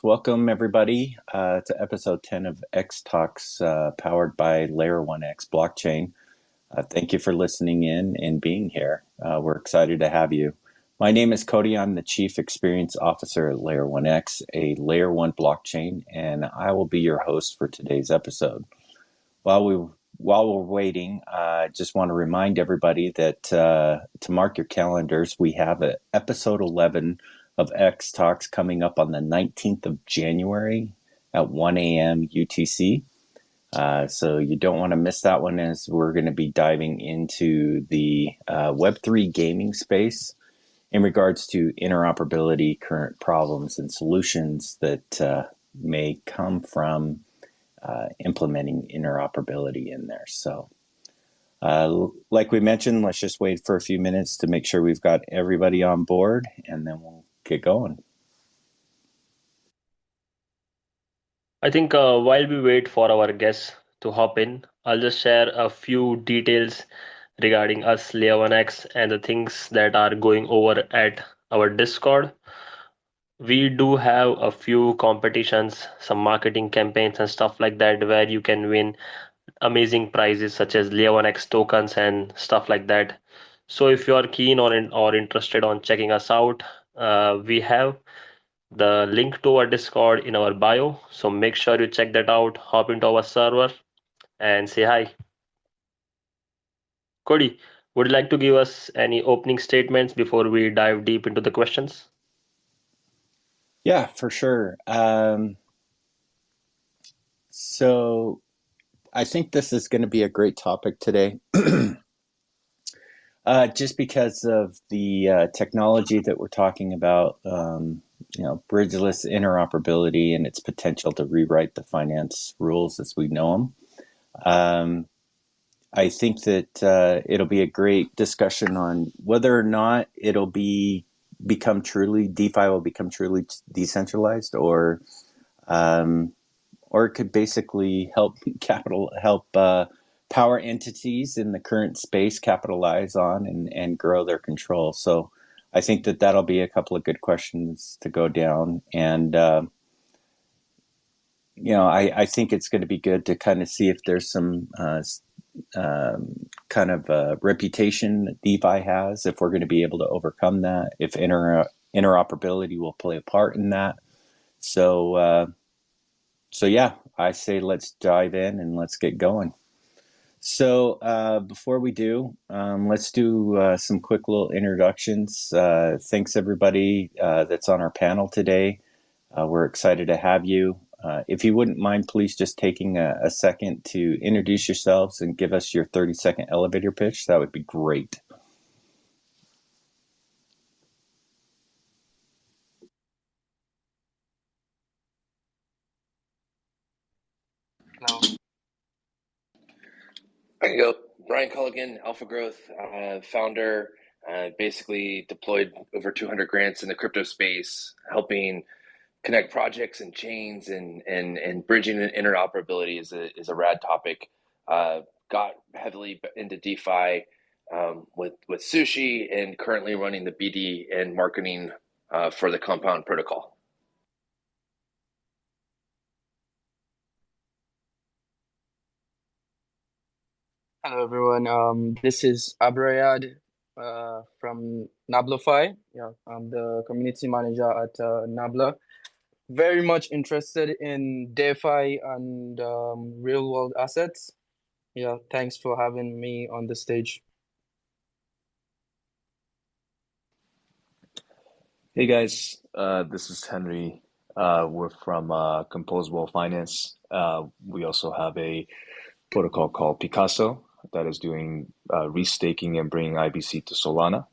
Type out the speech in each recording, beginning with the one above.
Welcome, everybody, to episode 10 of X Talks, powered by Layer 1X blockchain. Thank you for listening in and being here. We're excited to have you. My name is Cody. I'm the Chief Experience Officer at Layer 1X, a Layer 1 blockchain, and I will be your host for today's episode. While we're waiting, I just want to remind everybody that to mark your calendars, we have episode 11 of X Talks coming up on the 19th of January at 1 a.m. UTC. So you don't want to miss that one, as we're going to be diving into the Web3 gaming space in regards to interoperability, current problems, and solutions that may come from implementing interoperability in there. So like we mentioned, let's just wait for a few minutes to make sure we've got everybody on board, and then we'll get going. I think while we wait for our guests to hop in, I'll just share a few details regarding us, Layer 1X, and the things that are going over at our Discord. We do have a few competitions, some marketing campaigns and stuff like that, where you can win amazing prizes such as Layer 1X tokens and stuff like that. So if you are keen or interested on checking us out, we have the link to our Discord in our bio. So make sure you check that out, hop into our server and say hi. Cody, would you like to give us any opening statements before we dive deep into the questions? Yeah, for sure. So I think this is going to be a great topic today. Just because of the technology that we're talking about, bridgeless interoperability and its potential to rewrite the finance rules as we know them. I think that it'll be a great discussion on whether or not become truly DeFi will become truly decentralized, or it could basically help power entities in the current space capitalize on and grow their control. So I think that that'll be a couple of good questions to go down. And, I think it's going to be good to kind of see if there's some kind of reputation that DeFi has, if we're going to be able to overcome that, if interoperability will play a part in that. So yeah, I say let's dive in and let's get going. So before we do, let's do some quick little introductions. Thanks everybody that's on our panel today. We're excited to have you. If you wouldn't mind, please just taking a second to introduce yourselves and give us your 30-second elevator pitch. That would be great. Hello. I can go. Brian Culligan, Alpha Growth founder. Basically deployed over 200 grants in the crypto space, helping connect projects and chains and bridging and interoperability is a rad topic. Got heavily into DeFi with Sushi, and currently running the BD and marketing for the Compound protocol. Hello everyone. This is Abrayad from Nablify. Yeah, I'm the community manager at Nabla. Very much interested in DeFi and real world assets. Yeah, thanks for having me on the stage. Hey guys, this is Henry. We're from Composable Finance. We also have a protocol called Picasso that is doing restaking and bringing IBC to Solana,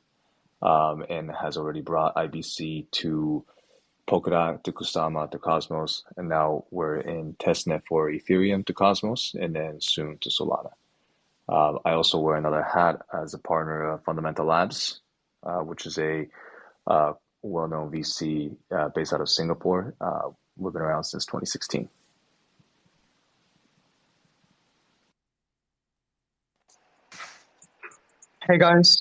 and has already brought IBC to Polkadot, to Kusama, to Cosmos, and now we're in testnet for Ethereum to Cosmos, and then soon to Solana. I also wear another hat as a partner of Fundamental Labs, which is a well-known VC based out of Singapore. We've been around since 2016. Hey guys,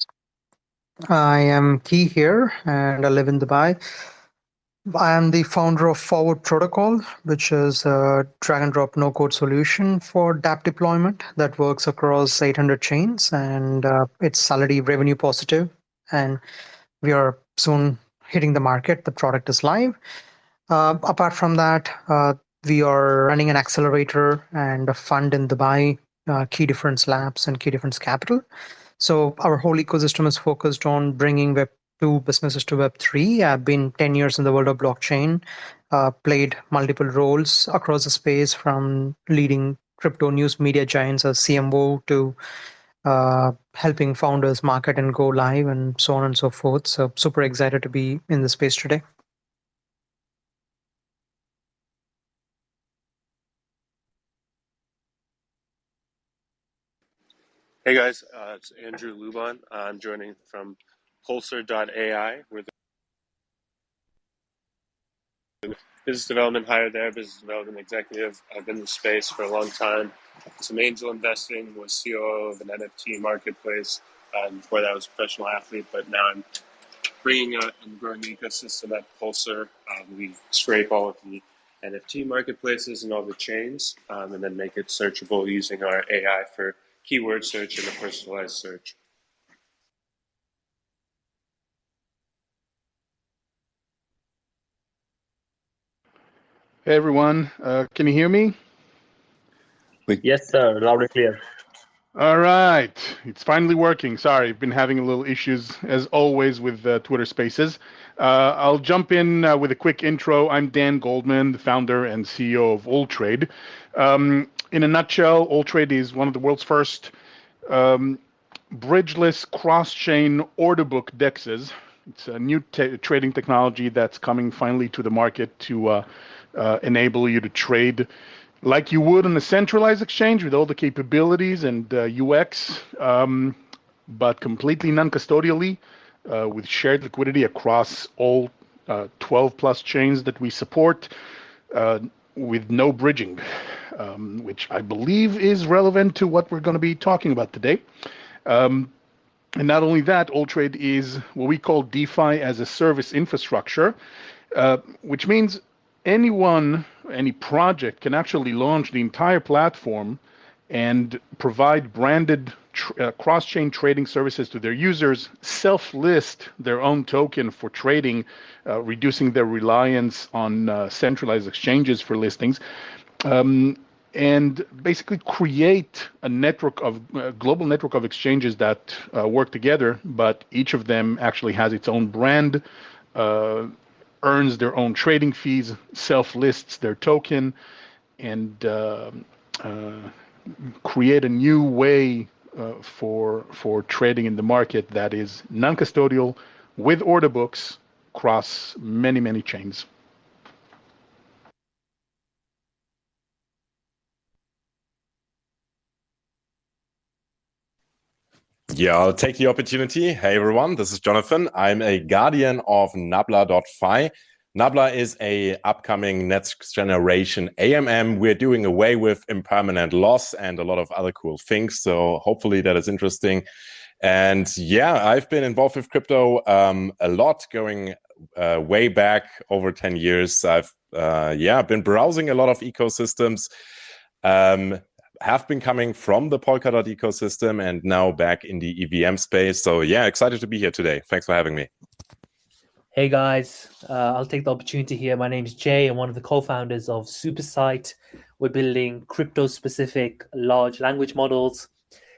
I am Key here and I live in Dubai. I am the founder of Forward Protocol, which is a drag and drop no code solution for dApp deployment that works across 800 chains, and it's already revenue positive. And we are soon hitting the market. The product is live. Apart from that, we are running an accelerator and a fund in Dubai, Key Difference Labs and Key Difference Capital. So our whole ecosystem is focused on bringing Web2 businesses to Web3. I've been 10 years in the world of blockchain, played multiple roles across the space, from leading crypto news media giants as CMO to helping founders market and go live and so on and so forth. So super excited to be in the space today. Hey guys, it's Andrew Luban. I'm joining from Pulsar.ai. We're the business development hire there, business development executive. I've been in the space for a long time. Some angel investing, was COO of an NFT marketplace. Before that, I was a professional athlete, but now I'm bringing and growing the ecosystem at Pulsar. We scrape all of the NFT marketplaces and all the chains, and then make it searchable using our AI for keyword search and a personalized search. Hey everyone, can you hear me? Yes, sir. Loud and clear. All right, it's finally working. Sorry, I've been having a little issues as always with Twitter Spaces. I'll jump in with a quick intro. I'm Dan Goldman, the founder and CEO of AllTrade. In a nutshell, AllTrade is one of the world's first bridgeless cross-chain order book dexes. It's a new trading technology that's coming finally to the market to enable you to trade like you would on a centralized exchange with all the capabilities and UX, but completely non-custodially with shared liquidity across all 12 plus chains that we support with no bridging, which I believe is relevant to what we're going to be talking about today. And not only that, AllTrade is what we call DeFi as a service infrastructure, which means any project can actually launch the entire platform and provide branded cross-chain trading services to their users, self-list their own token for trading, reducing their reliance on centralized exchanges for listings, and basically create a global network of exchanges that work together, but each of them actually has its own brand, earns their own trading fees, self-lists their token, and create a new way for trading in the market that is non-custodial with order books across many, many chains. Yeah, I'll take the opportunity. Hey everyone, this is Jonathan. I'm a guardian of Nabla.fi. Nabla is a upcoming next generation AMM. We're doing away with impermanent loss and a lot of other cool things. So hopefully that is interesting. And yeah, I've been involved with crypto a lot, going way back over 10 years. I've been browsing a lot of ecosystems. Have been coming from the Polkadot ecosystem and now back in the EVM space. So yeah, excited to be here today. Thanks for having me. Hey guys, I'll take the opportunity here. My name is Jay. I'm one of the co-founders of Supersite. We're building crypto-specific large language models.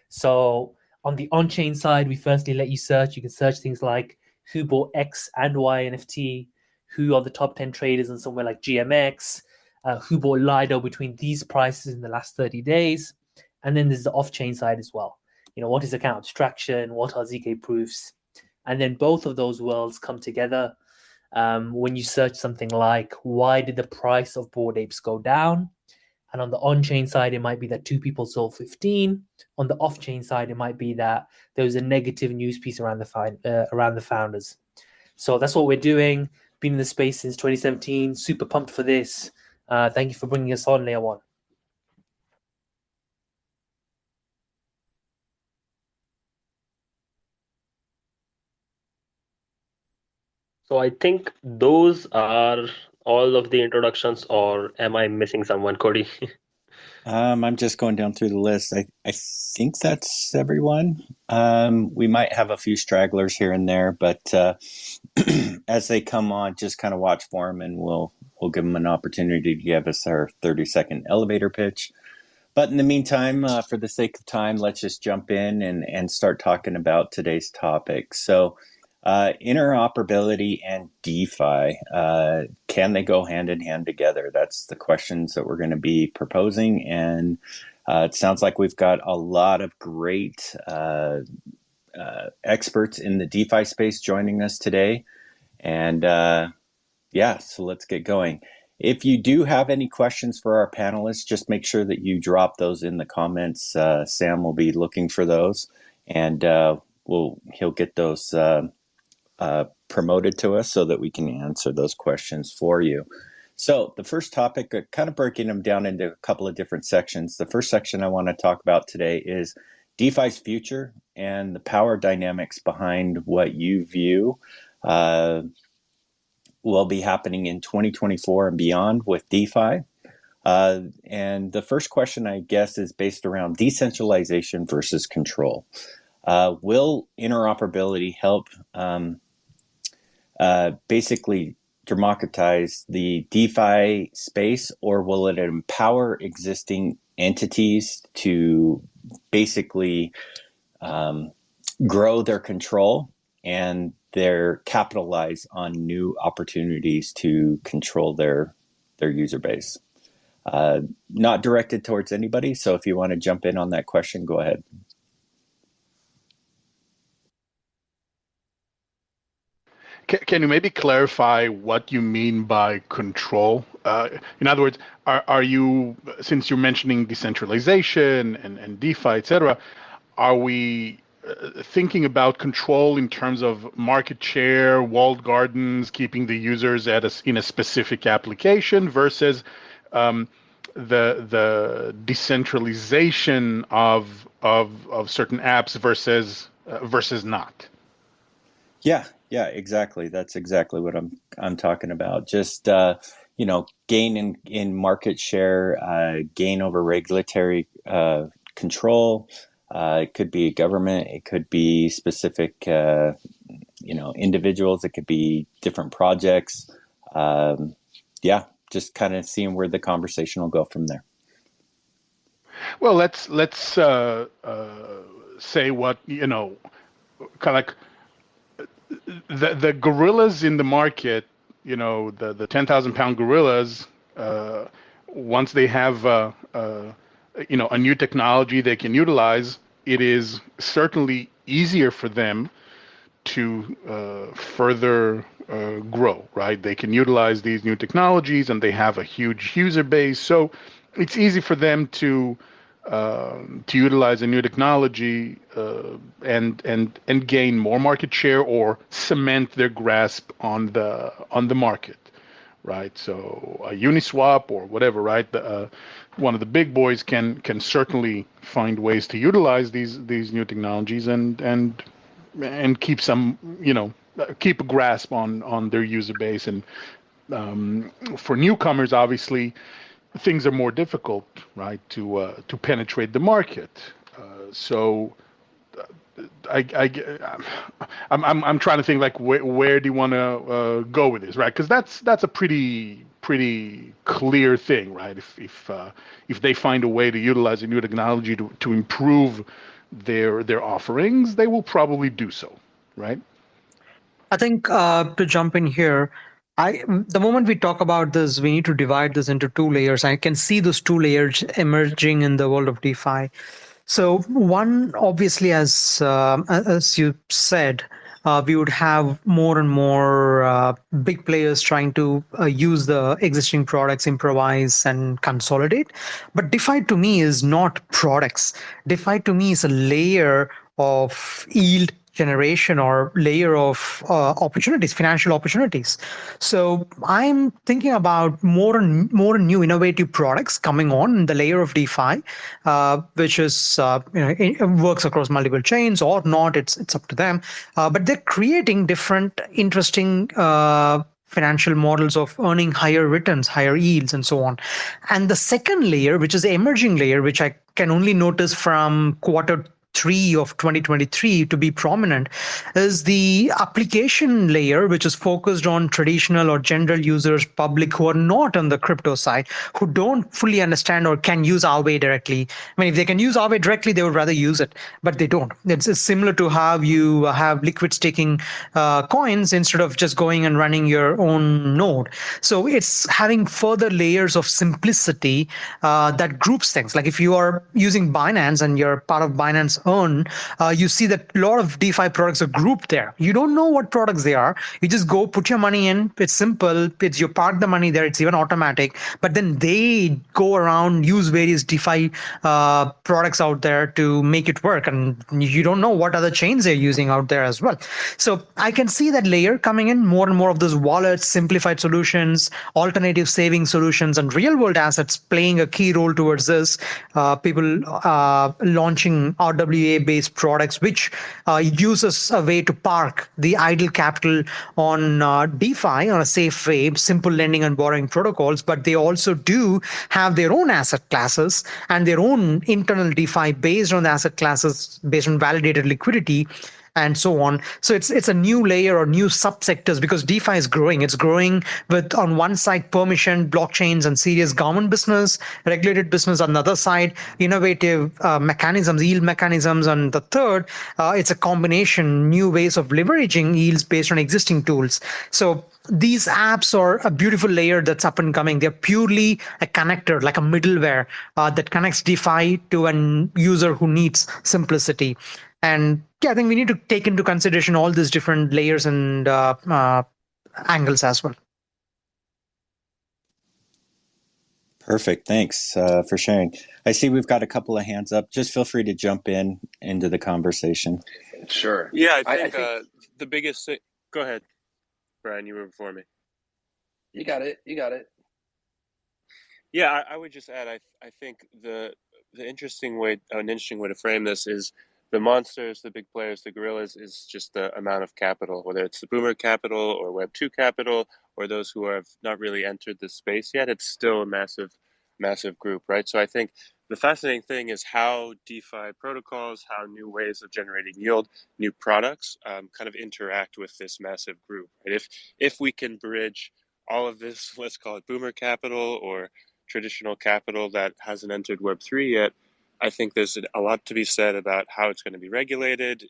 So on the on-chain side, we firstly let you search. You can search things like who bought X and Y NFT, who are the top 10 traders on somewhere like GMX, who bought Lido between these prices in the last 30 days. And then there's the off-chain side as well. What is account abstraction? What are ZK proofs? And then both of those worlds come together when you search something like, why did the price of Bored Apes go down? And on the on-chain side, it might be that 2 people sold 15. On the off-chain side, it might be that there was a negative news piece around the founders. So that's what we're doing. Been in the space since 2017. Super pumped for this. Thank you for bringing us on, Layer 1. So I think those are all of the introductions, or am I missing someone, Cody? I'm just going down through the list. I think that's everyone. We might have a few stragglers here and there, but as they come on, just kind of watch for them, and we'll give them an opportunity to give us our 30-second elevator pitch. But in the meantime, for the sake of time, let's just jump in and start talking about today's topic. So, interoperability and DeFi, can they go hand in hand together? That's the questions that we're going to be proposing. And it sounds like we've got a lot of great experts in the DeFi space joining us today. And yeah, so let's get going. If you do have any questions for our panelists, just make sure that you drop those in the comments. Sam will be looking for those, and he'll get those promoted to us so that we can answer those questions for you. So the first topic, kind of breaking them down into a couple of different sections. The first section I want to talk about today is DeFi's future and the power dynamics behind what you view will be happening in 2024 and beyond with DeFi. And the first question, I guess, is based around decentralization versus control. Will interoperability help basically democratize the DeFi space, or will it empower existing entities to basically grow their control and they're capitalize on new opportunities to control their user base? Not directed towards anybody, so if you want to jump in on that question, go ahead. Can you maybe clarify what you mean by control? In other words, are you, since you're mentioning decentralization and DeFi, etc., are we thinking about control in terms of market share, walled gardens, keeping the users in a specific application versus the decentralization of certain apps versus not? Yeah, exactly. That's exactly what I'm talking about. Just gain in market share, gain over regulatory control. It could be government. It could be specific, individuals. It could be different projects. Yeah, just kind of seeing where the conversation will go from there. Well, let's say what kind of like the gorillas in the market. The 10,000-pound gorillas. Once they have a new technology they can utilize, it is certainly easier for them to further grow, right? They can utilize these new technologies and they have a huge user base. So it's easy for them to utilize a new technology and gain more market share or cement their grasp on the market, right? So a Uniswap or whatever, right? One of the big boys can certainly find ways to utilize these new technologies and keep some, keep a grasp on their user base. And for newcomers, obviously, things are more difficult, right, to penetrate the market. So I'm trying to think like where do you want to go with this, right? Because that's a pretty clear thing, right? If they find a way to utilize a new technology to improve their offerings, they will probably do so, right? I think to jump in here, the moment we talk about this, we need to divide this into two layers. I can see those two layers emerging in the world of DeFi. So one, obviously, as you said, we would have more and more big players trying to use the existing products, improvise and consolidate. But DeFi to me is not products. DeFi to me is a layer of yield generation or layer of opportunities, financial opportunities. So I'm thinking about more and new innovative products coming on in the layer of DeFi, which is it works across multiple chains or not. It's up to them, but they're creating different interesting financial models of earning higher returns, higher yields, and so on. And the second layer, which is the emerging layer, which I can only notice from Q3 of 2023 to be prominent, is the application layer, which is focused on traditional or general users, public who are not on the crypto side, who don't fully understand or can use Aave directly. I mean, if they can use Aave directly, they would rather use it, but they don't. It's similar to how you have liquid staking coins instead of just going and running your own node. So it's having further layers of simplicity that groups things. Like if you are using Binance and you're part of Binance Earn, you see that a lot of DeFi products are grouped there. You don't know what products they are. You just go put your money in. It's simple. It's you park the money there. It's even automatic. But then they go around, use various DeFi products out there to make it work. And you don't know what other chains they're using out there as well. So I can see that layer coming in, more and more of those wallets, simplified solutions, alternative saving solutions, and real world assets playing a key role towards this. People launching RWA based products, which uses a way to park the idle capital on DeFi on a safe way, simple lending and borrowing protocols, but they also do have their own asset classes and their own internal DeFi based on the asset classes, based on validated liquidity, and so on. So it's a new layer or new subsectors, because DeFi is growing. It's growing with, on one side, permission, blockchains, and serious government business, regulated business on the other side, innovative mechanisms, yield mechanisms. And the third, it's a combination, new ways of leveraging yields based on existing tools. So these apps are a beautiful layer that's up and coming. They're purely a connector, like a middleware that connects DeFi to an user who needs simplicity. And yeah, I think we need to take into consideration all these different layers and angles as well. Perfect. Thanks for sharing. I see we've got a couple of hands up. Just feel free to jump into the conversation. Sure. Yeah, I think the biggest thing. Go ahead, Brian. You were before me. You got it. Yeah, I would just add. I think the interesting way, an interesting way to frame this is the monsters, the big players, the gorillas, is just the amount of capital, whether it's the boomer capital or Web2 capital, or those who have not really entered this space yet. It's still a massive group, right? So I think the fascinating thing is how DeFi protocols, how new ways of generating yield, new products kind of interact with this massive group. Right? If we can bridge all of this, let's call it boomer capital or traditional capital that hasn't entered Web3 yet, I think there's a lot to be said about how it's going to be regulated.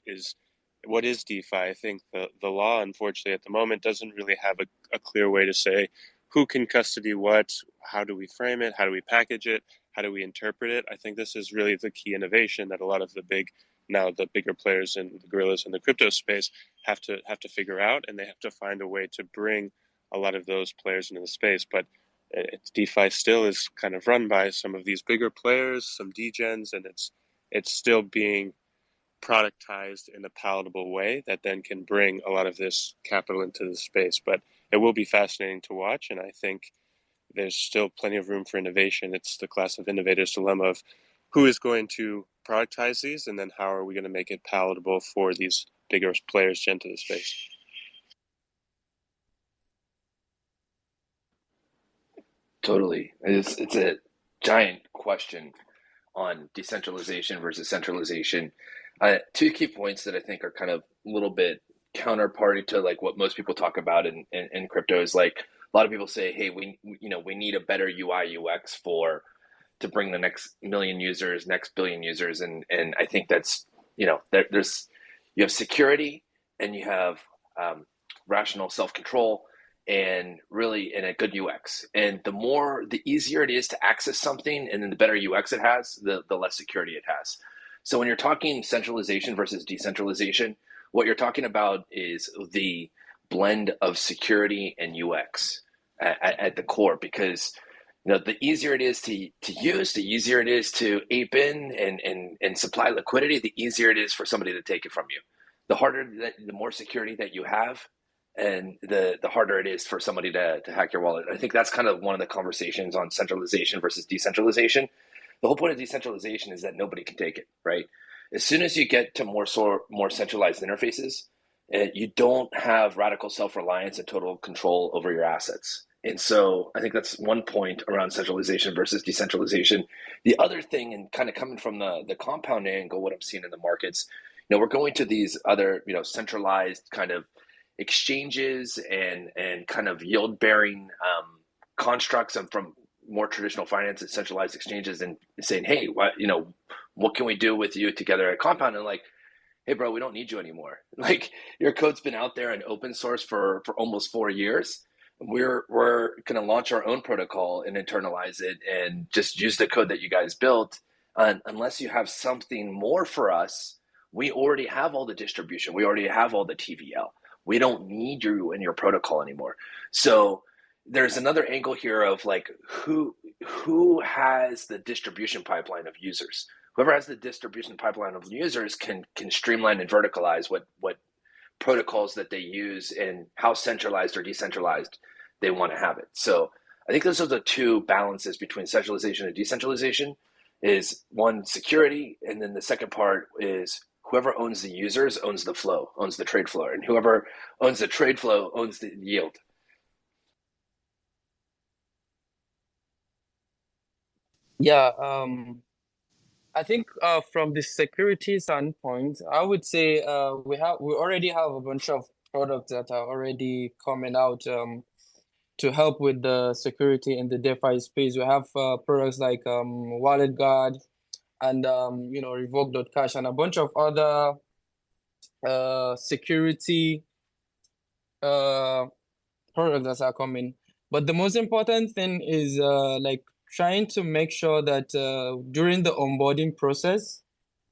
What is DeFi? I think the law, unfortunately, at the moment doesn't really have a clear way to say who can custody what, how do we frame it, how do we package it, how do we interpret it. I think this is really the key innovation that a lot of the bigger players and the gorillas in the crypto space have to figure out, and they have to find a way to bring a lot of those players into the space. But DeFi still is kind of run by some of these bigger players, some degens, and it's still being productized in a palatable way that then can bring a lot of this capital into the space. But it will be fascinating to watch, and I think there's still plenty of room for innovation. It's the class of innovators dilemma of who is going to productize these, and then how are we going to make it palatable for these bigger players to enter the space. Totally. It's a giant question on decentralization versus centralization. Two key points that I think are kind of a little bit counterparty to like what most people talk about in crypto is like a lot of people say, hey, we need a better UI UX to bring the next million users, next billion users, and I think that's there's you have security and you have rational self-control and really in a good UX. And the easier it is to access something and then the better UX it has, the less security it has. So when you're talking centralization versus decentralization, what you're talking about is the blend of security and UX at the core, because the easier it is to use, the easier it is to ape in and supply liquidity, the easier it is for somebody to take it from you. the more security that you have, and the harder it is for somebody to hack your wallet. I think that's kind of one of the conversations on centralization versus decentralization. The whole point of decentralization is that nobody can take it, right? As soon as you get to more centralized interfaces, you don't have radical self-reliance and total control over your assets. And so I think that's one point around centralization versus decentralization. The other thing, and kind of coming from the compound angle, what I'm seeing in the markets, we're going to these other, centralized kind of exchanges and kind of yield-bearing constructs from more traditional finance and centralized exchanges, and saying, hey, what can we do with you together at Compound? And like, hey, bro, we don't need you anymore. Like, your code's been out there in open source for almost 4 years. We're going to launch our own protocol and internalize it and just use the code that you guys built. Unless you have something more for us, we already have all the distribution. We already have all the TVL. We don't need you in your protocol anymore. So there's another angle here of like, who has the distribution pipeline of users? Whoever has the distribution pipeline of users can streamline and verticalize what protocols that they use and how centralized or decentralized they want to have it. So I think those are the two balances between centralization and decentralization. Is one, security, and then the second part is whoever owns the users owns the flow, owns the trade flow, and whoever owns the trade flow owns the yield. Yeah, I think from the security standpoint, I would say we already have a bunch of products that are already coming out to help with the security in the DeFi space. We have products like Wallet Guard and Revoke.cash and a bunch of other security products that are coming. But the most important thing is like trying to make sure that during the onboarding process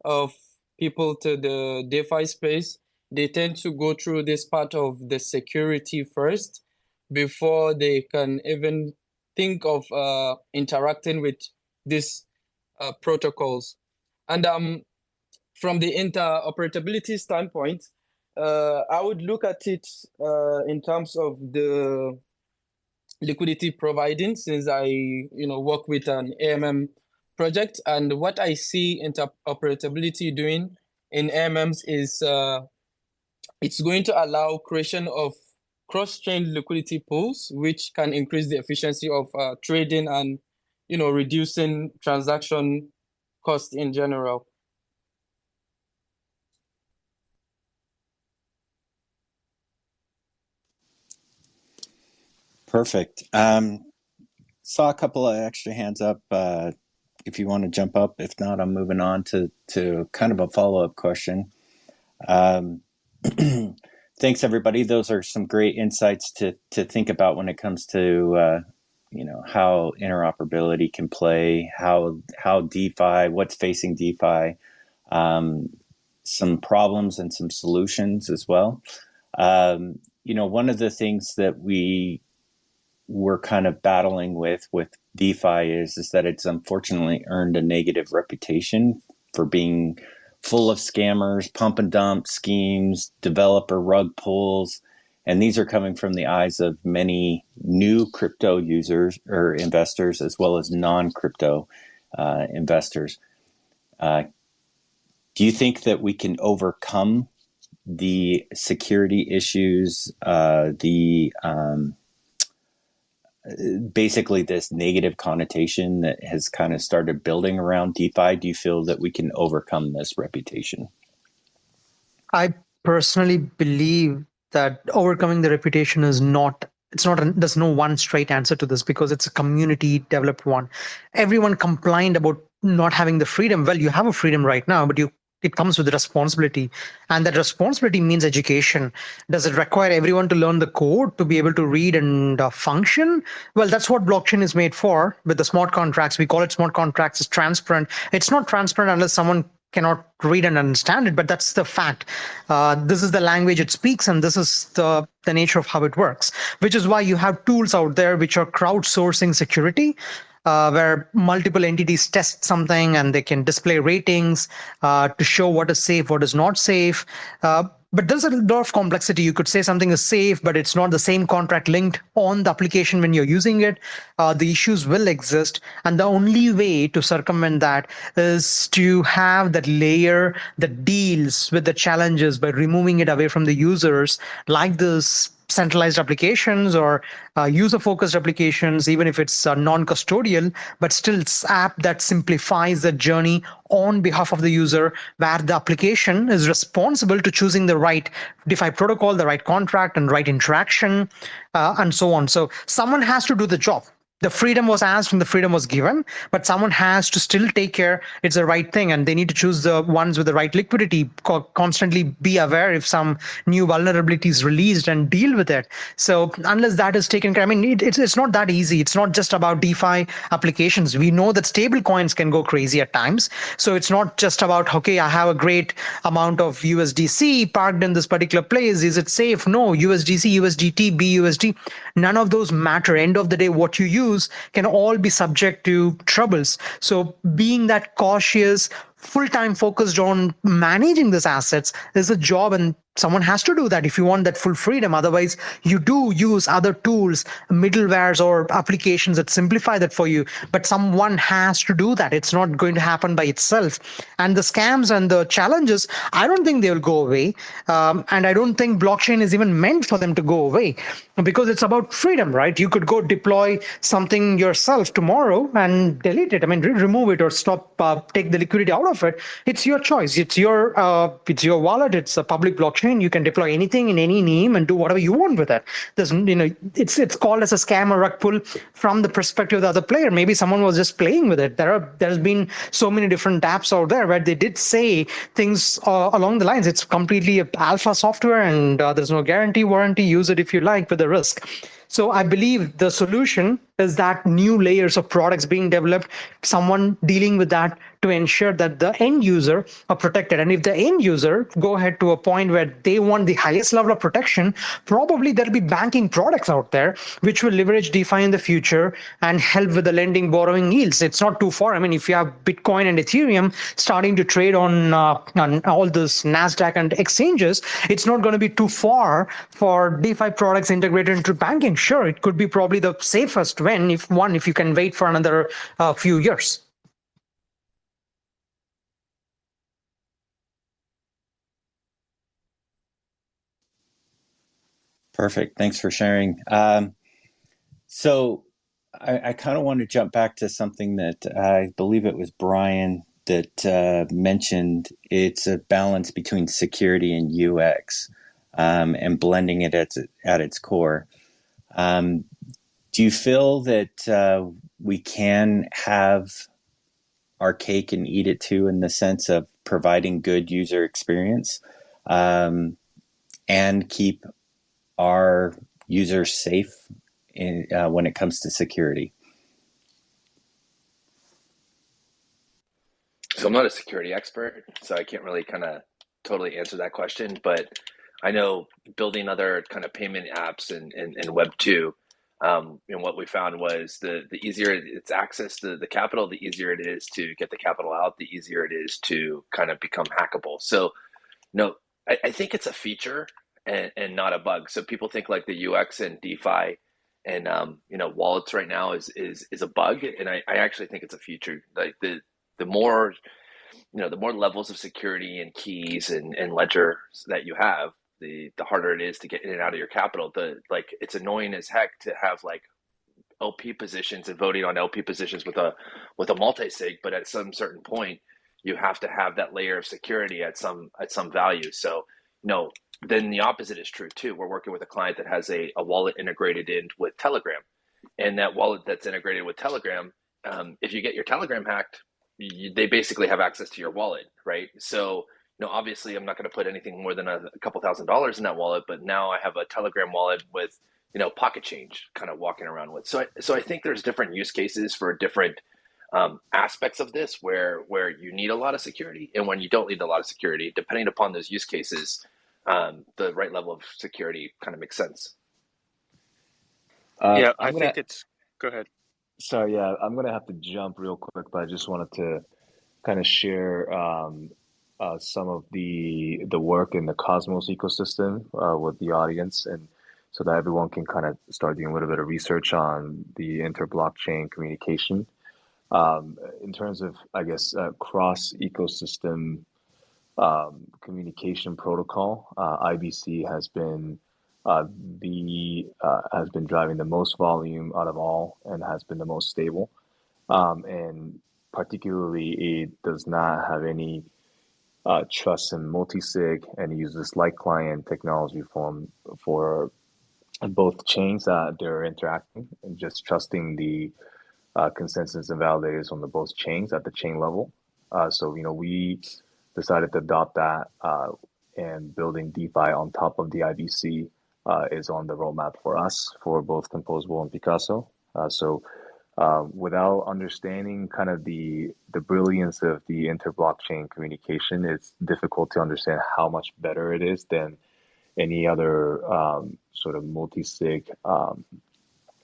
of people to the DeFi space, they tend to go through this part of the security first before they can even think of interacting with these protocols. And from the interoperability standpoint, I would look at it in terms of the liquidity providing, since I work with an AMM project, and what I see interoperability doing in AMMs is it's going to allow creation of cross-chain liquidity pools, which can increase the efficiency of trading and reducing transaction cost in general. Perfect. Saw a couple of extra hands up. If you want to jump up, if not, I'm moving on to kind of a follow-up question. Thanks, everybody. Those are some great insights to think about when it comes to how interoperability can play, how DeFi, what's facing DeFi, some problems and some solutions as well. One of the things that we're kind of battling with DeFi is that it's unfortunately earned a negative reputation for being full of scammers, pump and dump schemes, developer rug pulls, and these are coming from the eyes of many new crypto users or investors, as well as non-crypto investors. Do you think that we can overcome the security issues, basically this negative connotation that has kind of started building around DeFi? Do you feel that we can overcome this reputation? I personally believe that overcoming the reputation is there's no one straight answer to this, because it's a community developed one. Everyone complained about not having the freedom. Well, you have a freedom right now, but it comes with responsibility, and that responsibility means education. Does it require everyone to learn the code to be able to read and function? Well, that's what blockchain is made for. With the smart contracts, we call it smart contracts. It's transparent. It's not transparent unless someone cannot read and understand it, but that's the fact. This is the language it speaks, and this is the nature of how it works, which is why you have tools out there which are crowdsourcing security, where multiple entities test something and they can display ratings to show what is safe, what is not safe. But there's a lot of complexity. You could say something is safe, but it's not the same contract linked on the application when you're using it. The issues will exist. And the only way to circumvent that is to have that layer that deals with the challenges by removing it away from the users, like this centralized applications or user-focused applications, even if it's non-custodial, but still it's app that simplifies the journey on behalf of the user, where the application is responsible to choosing the right DeFi protocol, the right contract, and right interaction, and so on. So someone has to do the job. The freedom was asked and the freedom was given, but someone has to still take care it's the right thing, and they need to choose the ones with the right liquidity, constantly be aware if some new vulnerability is released and deal with it. So unless that is taken care, I mean, it's not that easy. It's not just about DeFi applications. We know that stable coins can go crazy at times. So it's not just about, okay, I have a great amount of USDC parked in this particular place. Is it safe? No. USDC, USDT, BUSD, none of those matter. End of the day, what you use can all be subject to troubles. So being that cautious, full-time focused on managing these assets is a job, and someone has to do that if you want that full freedom. Otherwise, you do use other tools, middlewares or applications that simplify that for you, but someone has to do that. It's not going to happen by itself. And the scams and the challenges, I don't think they will go away. And I don't think blockchain is even meant for them to go away, because it's about freedom, right? You could go deploy something yourself tomorrow and delete it. I mean, remove it or stop, take the liquidity out of it. It's your choice. It's your wallet. It's a public blockchain. You can deploy anything in any name and do whatever you want with it. There's, it's called as a scam or rug pull from the perspective of the other player. Maybe someone was just playing with it. There's been so many different apps out there where they did say things along the lines. It's completely alpha software, and there's no guarantee, warranty. Use it if you like, with the risk. So I believe the solution is that new layers of products being developed, someone dealing with that to ensure that the end user are protected. And if the end user go ahead to a point where they want the highest level of protection, probably there'll be banking products out there which will leverage DeFi in the future and help with the lending, borrowing yields. It's not too far. I mean, if you have Bitcoin and Ethereum starting to trade on all this NASDAQ and exchanges, it's not going to be too far for DeFi products integrated into banking. Sure, it could be probably the safest if you can wait for another few years. Perfect. Thanks for sharing. So I kind of want to jump back to something that I believe it was Brian that mentioned. It's a balance between security and UX, and blending it at its core. Do you feel that we can have our cake and eat it too, in the sense of providing good user experience, and keep our users safe when it comes to security? So I'm not a security expert, so I can't really kind of totally answer that question, but I know building other kind of payment apps in Web 2, what we found was the easier it's access to the capital, the easier it is to get the capital out, the easier it is to kind of become hackable. So, I think it's a feature and not a bug. So people think like the UX and DeFi and wallets right now is a bug, and I actually think it's a feature. Like the more the more levels of security and keys and ledgers that you have, the harder it is to get in and out of your capital. It's annoying as heck to have like LP positions and voting on LP positions with a multi-sig, but at some certain point you have to have that layer of security at some value. So then the opposite is true too. We're working with a client that has a wallet integrated in with Telegram, and that wallet that's integrated with Telegram, if you get your Telegram hacked, they basically have access to your wallet, right? So obviously I'm not going to put anything more than a couple $1,000s in that wallet, but now I have a Telegram wallet with pocket change kind of walking around with. So I think there's different use cases for different aspects of this where you need a lot of security and when you don't need a lot of security. Depending upon those use cases, the right level of security kind of makes sense. Yeah, I think it's. Go ahead. Sorry, yeah, I'm going to have to jump real quick, but I just wanted to kind of share some of the work in the Cosmos ecosystem with the audience, and so that everyone can kind of start doing a little bit of research on the inter-blockchain communication. In terms of, I guess, cross ecosystem communication protocol, IBC has been has been driving the most volume out of all and has been the most stable. And particularly, it does not have any trust in multi-sig and uses light client technology for both chains that they're interacting, and just trusting the consensus and validators on the both chains at the chain level. So we decided to adopt that, and building DeFi on top of the IBC is on the roadmap for us for both Composable and Picasso. Without understanding kind of the brilliance of the inter-blockchain communication, it's difficult to understand how much better it is than any other sort of multi-sig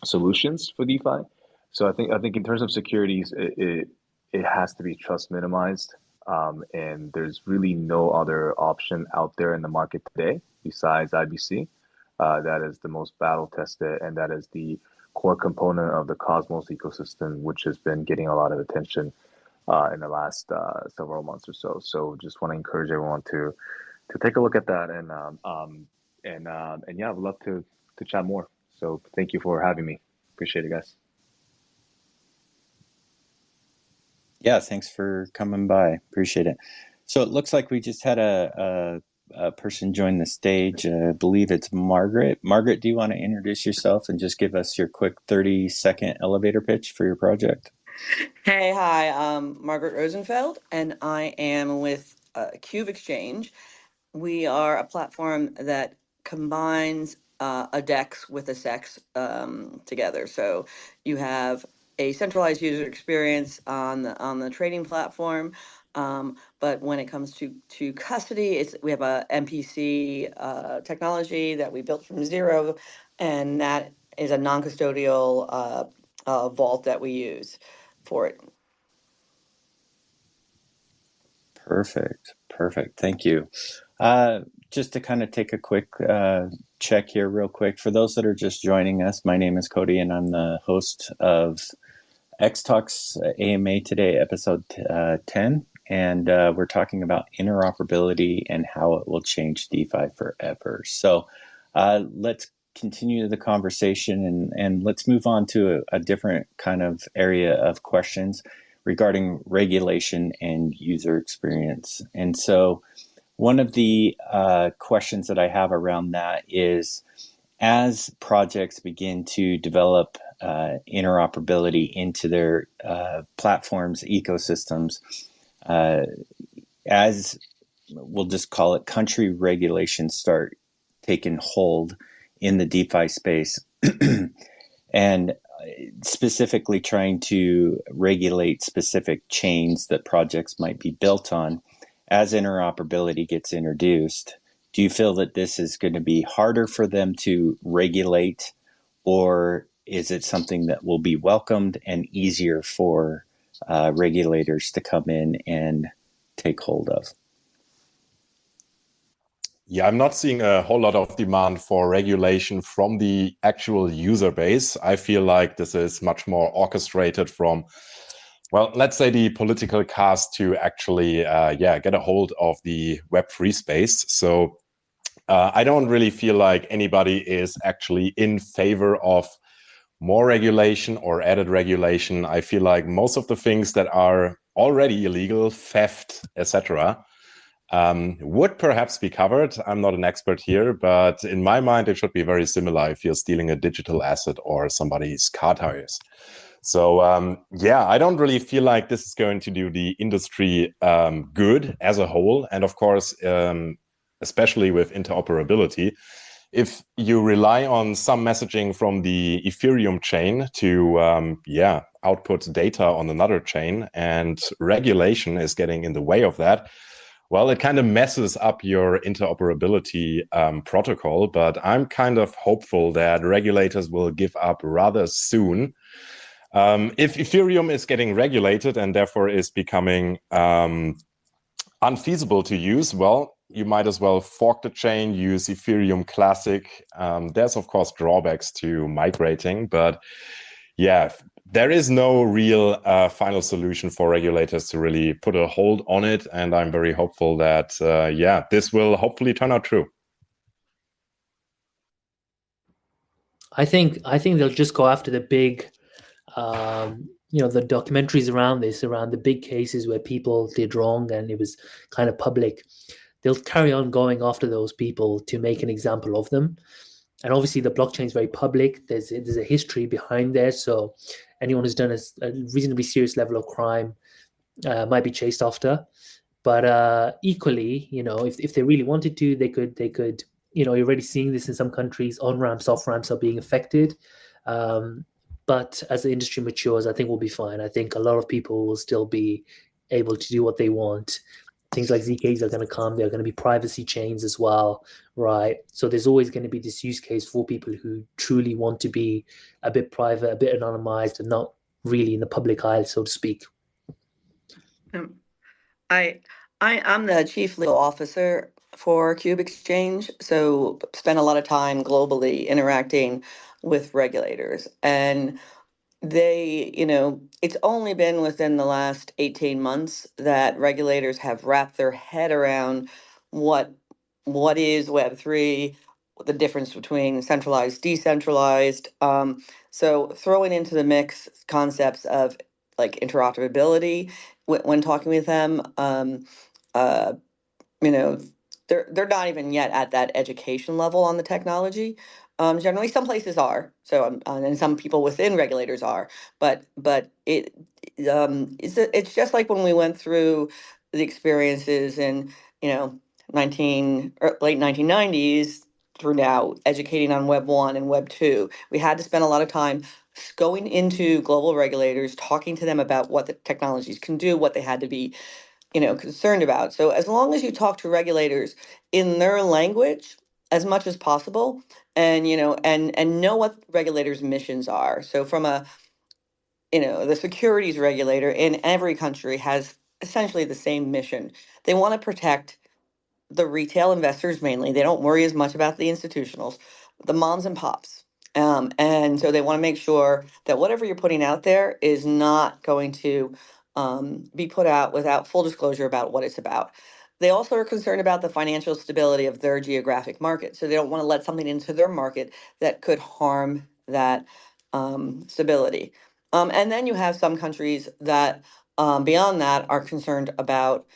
solutions for DeFi. So I think in terms of securities, it has to be trust minimized, and there's really no other option out there in the market today besides IBC. That is the most battle tested, and that is the core component of the Cosmos ecosystem, which has been getting a lot of attention in the last several months or so. So just want to encourage everyone to take a look at that, and yeah, I'd love to chat more. So thank you for having me. Appreciate it, guys. Yeah, thanks for coming by. Appreciate it. So it looks like we just had a person join the stage. I believe it's Margaret. Margaret, do you want to introduce yourself and just give us your quick 30-second elevator pitch for your project? Hey, hi, I'm Margaret Rosenfeld, and I am with Cube Exchange. We are a platform that combines a DEX with a SEX together. So you have a centralized user experience on the trading platform, but when it comes to custody, we have a MPC technology that we built from zero, and that is a non-custodial vault that we use for it. Perfect. Thank you. Just to kind of take a quick check here real quick. For those that are just joining us, my name is Cody, and I'm the host of X Talks AMA today, episode 10. And we're talking about interoperability and how it will change DeFi forever. So let's continue the conversation, and let's move on to a different kind of area of questions regarding regulation and user experience. And so one of the questions that I have around that is, as projects begin to develop interoperability into their platforms, ecosystems, as we'll just call it country regulations start taking hold in the DeFi space, and specifically trying to regulate specific chains that projects might be built on, as interoperability gets introduced, do you feel that this is going to be harder for them to regulate, or is it something that will be welcomed and easier for regulators to come in and take hold of? Yeah, I'm not seeing a whole lot of demand for regulation from the actual user base. I feel like this is much more orchestrated from, well, let's say the political cast to actually, get a hold of the Web3 space. So I don't really feel like anybody is actually in favor of more regulation or added regulation. I feel like most of the things that are already illegal, theft, etc., would perhaps be covered. I'm not an expert here, but in my mind, it should be very similar if you're stealing a digital asset or somebody's car tires. So I don't really feel like this is going to do the industry good as a whole. And of course, especially with interoperability, if you rely on some messaging from the Ethereum chain to output data on another chain, and regulation is getting in the way of that, well, it kind of messes up your interoperability protocol. But I'm kind of hopeful that regulators will give up rather soon. If Ethereum is getting regulated and therefore is becoming unfeasible to use, well, you might as well fork the chain, use Ethereum Classic. There's, of course, drawbacks to migrating, but yeah, there is no real final solution for regulators to really put a hold on it. And I'm very hopeful that, yeah, this will hopefully turn out true. I think they'll just go after the big, the documentaries around this, around the big cases where people did wrong and it was kind of public. They'll carry on going after those people to make an example of them. And obviously, the blockchain is very public. There's a history behind there, so anyone who's done a reasonably serious level of crime might be chased after. But equally, if they really wanted to, they could. You're already seeing this in some countries. On ramps, off ramps are being affected. But as the industry matures, I think we'll be fine. I think a lot of people will still be able to do what they want. Things like ZKs are going to come. There are going to be privacy chains as well, right? So there's always going to be this use case for people who truly want to be a bit private, a bit anonymized, and not really in the public eye, so to speak. I'm the chief legal officer for Cube Exchange, so spend a lot of time globally interacting with regulators. And they, it's only been within the last 18 months that regulators have wrapped their head around what is Web3, the difference between centralized, decentralized. So throwing into the mix concepts of like interoperability when talking with them, uh, you know, they're not even yet at that education level on the technology. Generally, some places are. So, and some people within regulators are. But it's just like when we went through the experiences in late 1990s through now, educating on Web 1 and Web 2. We had to spend a lot of time going into global regulators, talking to them about what the technologies can do, what they had to be concerned about. So as long as you talk to regulators in their language as much as possible, and and know what regulators' missions are. So from the securities regulator in every country has essentially the same mission. They want to protect the retail investors mainly. They don't worry as much about the institutionals, the moms and pops. And so they want to make sure that whatever you're putting out there is not going to be put out without full disclosure about what it's about. They also are concerned about the financial stability of their geographic market. So they don't want to let something into their market that could harm that stability. And then you have some countries that, beyond that, are concerned about,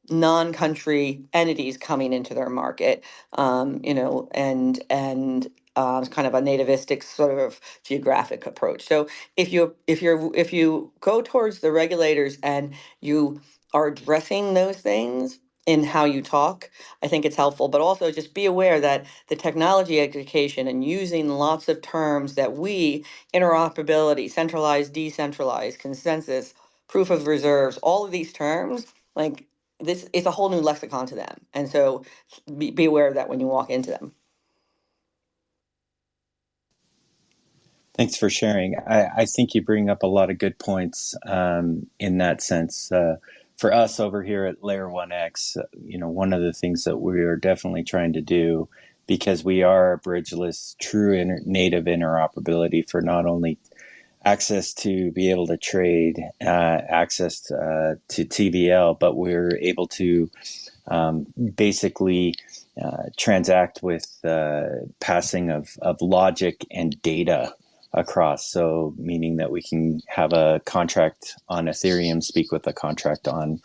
non-country entities coming into their market, and kind of a nativistic sort of geographic approach. So if you go towards the regulators and you are addressing those things in how you talk, I think it's helpful. But also just be aware that the technology education and using lots of terms that interoperability, centralized, decentralized, consensus, proof of reserves, all of these terms, like this is a whole new lexicon to them. And so be aware of that when you walk into them. Thanks for sharing. I think you bring up a lot of good points in that sense. For us over here at Layer 1X, one of the things that we are definitely trying to do, because we are bridgeless, true native interoperability for not only access to be able to trade, access to TVL, but we're able to basically transact with passing of logic and data across. So meaning that we can have a contract on Ethereum speak with a contract on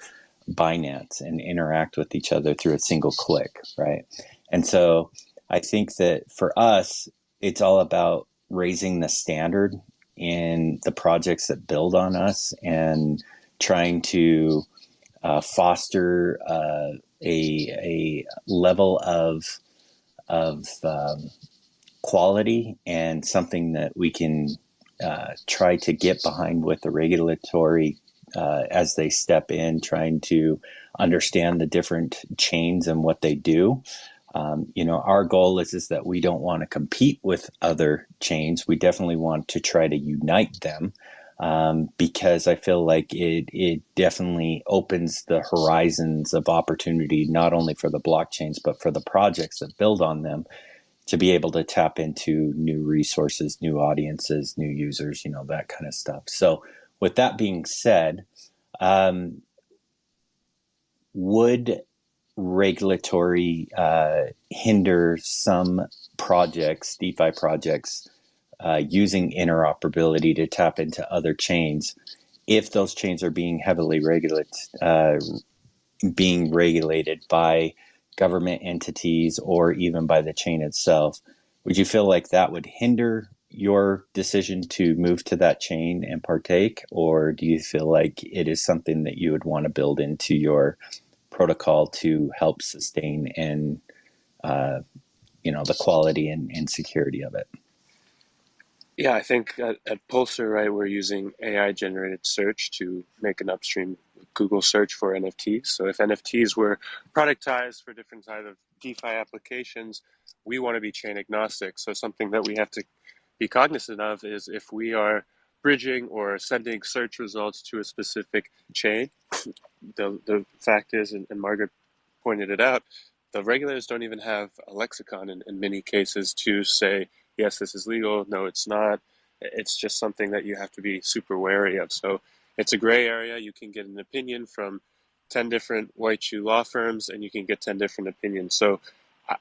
Binance and interact with each other through a single click, right? And so I think that for us, it's all about raising the standard in the projects that build on us and trying to foster a level of quality and something that we can try to get behind with the regulatory as they step in, trying to understand the different chains and what they do. Our goal is that we don't want to compete with other chains. We definitely want to try to unite them. because I feel like it definitely opens the horizons of opportunity, not only for the blockchains, but for the projects that build on them, to be able to tap into new resources, new audiences, new users, that kind of stuff. So with that being said, would regulatory hinder some projects, DeFi projects, using interoperability to tap into other chains if those chains are being heavily regulated by government entities or even by the chain itself? Would you feel like that would hinder your decision to move to that chain and partake, or do you feel like it is something that you would want to build into your protocol to help sustain and the quality and security of it? Yeah, I think at Pulsar, right, we're using AI generated search to make an upstream Google search for NFTs. So if NFTs were productized for different types of DeFi applications, we want to be chain agnostic. So something that we have to be cognizant of is if we are bridging or sending search results to a specific chain, the fact is, and Margaret pointed it out, the regulators don't even have a lexicon in many cases to say, yes, this is legal, no, it's not. It's just something that you have to be super wary of. So it's a gray area. You can get an opinion from 10 different white shoe law firms, and you can get 10 different opinions. So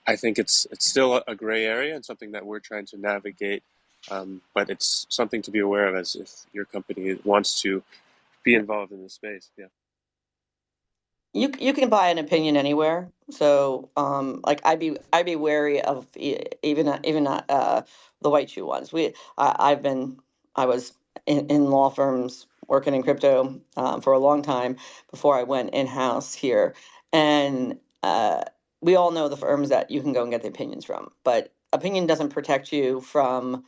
I think it's still a gray area and something that we're trying to navigate. But it's something to be aware of as if your company wants to be involved in this space. Yeah. You can buy an opinion anywhere. So like I'd be wary of even not the white shoe ones. I was in law firms working in crypto for a long time before I went in house here, and we all know the firms that you can go and get the opinions from, but opinion doesn't protect you from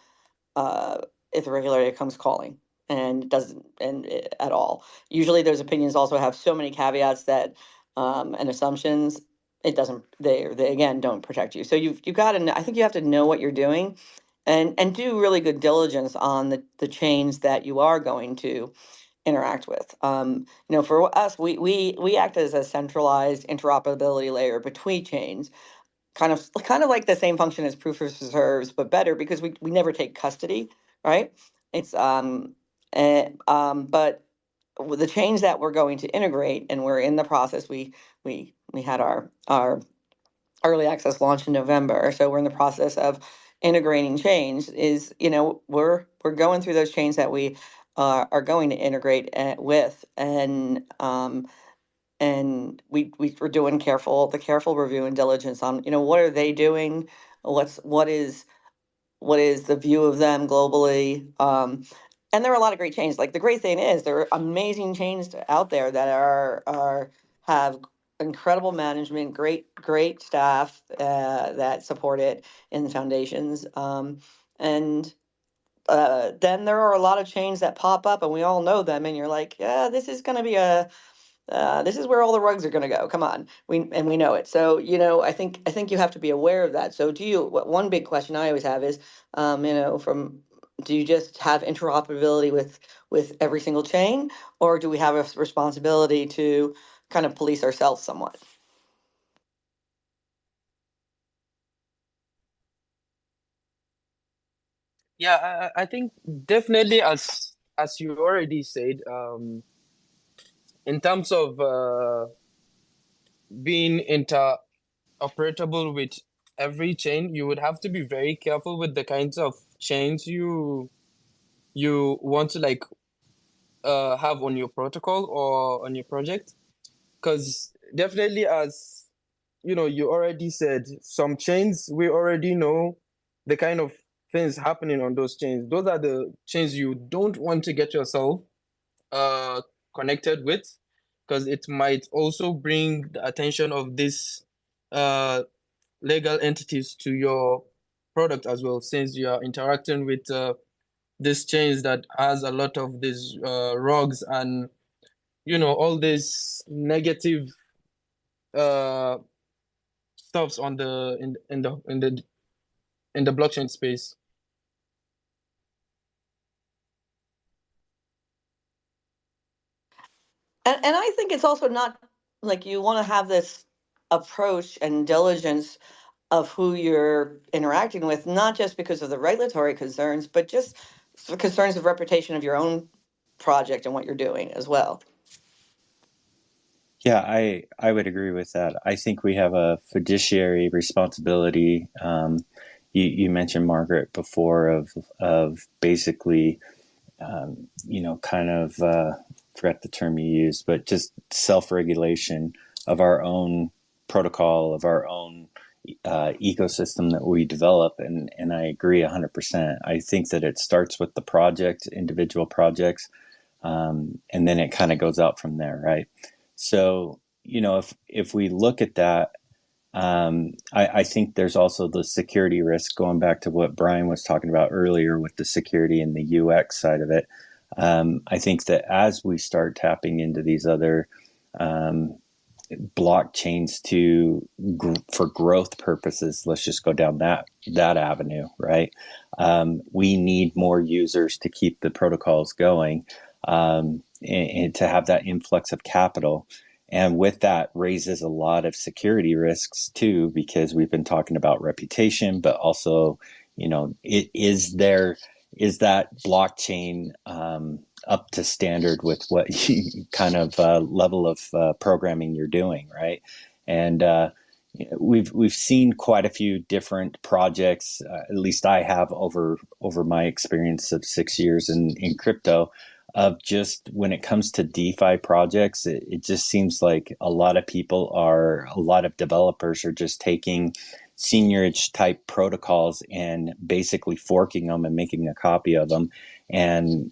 uh, if the regulator comes calling, and doesn't at all. Usually those opinions also have so many caveats that and assumptions, it doesn't, they again don't protect you. So you've got to, I think you have to know what you're doing, and do really good diligence on the chains that you are going to interact with. For us, we act as a centralized interoperability layer between chains, kind of like the same function as proof of reserves, but better because we never take custody, right? It's but with the change that we're going to integrate, and we're in the process. We had our early access launch in November, so we're in the process of integrating change. Is we're going through those chains that we are going to integrate with, and we're doing the careful review and diligence on what are they doing, what is the view of them globally, and there are a lot of great chains. Like, the great thing is there are amazing chains out there that have incredible management, great staff that support it in the foundations, and then there are a lot of chains that pop up, and we all know them, and you're like, yeah, this is going to be this is where all the rugs are going to go. Come on, we know it. So I think you have to be aware of that. So one big question I always have is, from do you just have interoperability with every single chain, or do we have a responsibility to kind of police ourselves somewhat? Yeah, I think definitely, as you already said, in terms of being interoperable with every chain, you would have to be very careful with the kinds of chains you want to have on your protocol or on your project, because definitely, as you already said, some chains we already know the kind of things happening on those chains. Those are the chains you don't want to get yourself connected with, because it might also bring the attention of these legal entities to your product as well, since you are interacting with this chains that has a lot of these rogues and all these negative uh stuffs on the in the blockchain space. And I think it's also not like you want to have this approach and diligence of who you're interacting with, not just because of the regulatory concerns, but just for concerns of reputation of your own project and what you're doing as well. Yeah, I would agree with that. I think we have a fiduciary responsibility. You mentioned, Margaret, before of basically kind of forgot the term you used, but just self-regulation of our own protocol, of our own ecosystem that we develop. And I agree 100%. I think that it starts with the project, individual projects, and then it kind of goes out from there, right? So, if we look at that, I think there's also the security risk, going back to what Brian was talking about earlier with the security and the UX side of it. I think that as we start tapping into these other blockchains for growth purposes, let's just go down that avenue, right? We need more users to keep the protocols going, and to have that influx of capital. And with that raises a lot of security risks too, because we've been talking about reputation, but also, is that blockchain up to standard with what kind of level of programming you're doing, right? And we've seen quite a few different projects. At least I have over my experience of 6 years in crypto. Of just when it comes to DeFi projects, it just seems like a lot of developers are just taking seniorage type protocols and basically forking them and making a copy of them and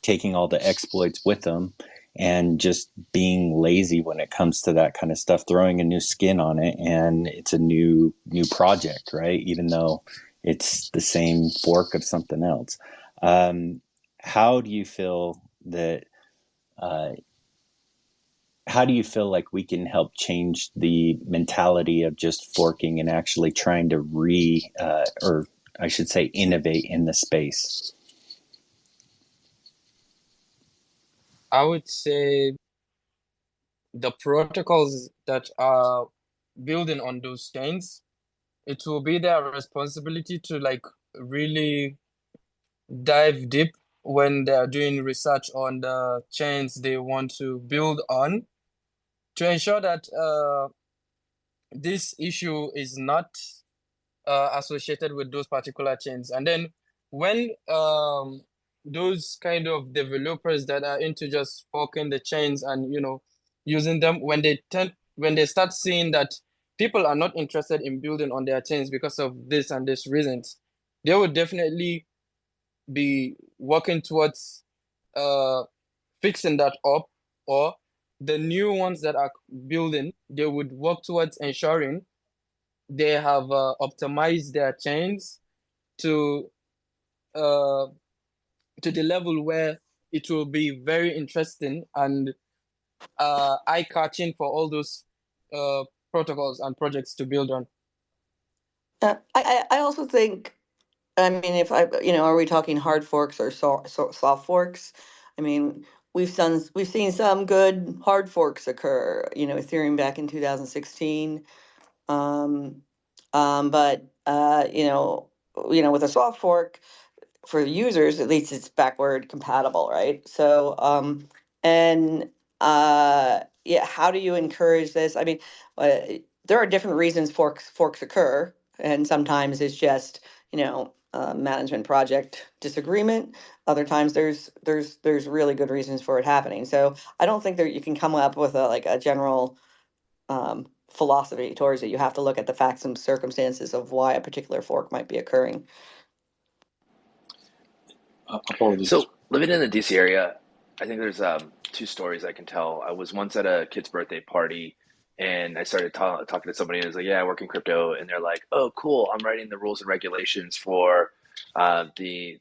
taking all the exploits with them and just being lazy when it comes to that kind of stuff, throwing a new skin on it, and it's a new project, right? Even though it's the same fork of something else. How do you feel that? How do you feel like we can help change the mentality of just forking and actually trying to or I should say, innovate in the space? I would say the protocols that are building on those chains, it will be their responsibility to like really dive deep when they're doing research on the chains they want to build on, to ensure that this issue is not associated with those particular chains. And then when those kind of developers that are into just forking the chains and using them, when they start seeing that people are not interested in building on their chains because of this and this reasons, they would definitely be working towards fixing that up, or the new ones that are building, they would work towards ensuring they have optimized their chains to uh, to the level where it will be very interesting and eye-catching for all those protocols and projects to build on. I also think, I mean, if are we talking hard forks or soft forks? I mean, we've seen some good hard forks occur. Ethereum back in 2016. But with a soft fork for users, at least it's backward compatible, right? So, and yeah, how do you encourage this? I mean, there are different reasons forks occur, and sometimes it's just management project disagreement. Other times there's really good reasons for it happening. So I don't think that you can come up with a general philosophy towards it. You have to look at the facts and circumstances of why a particular fork might be occurring. Apologies. So living in the DC area, I think there's two stories I can tell. I was once at a kid's birthday party, and I started talking to somebody, and I was like, "Yeah, I work in crypto," and they're like, "Oh, cool! I'm writing the rules and regulations for the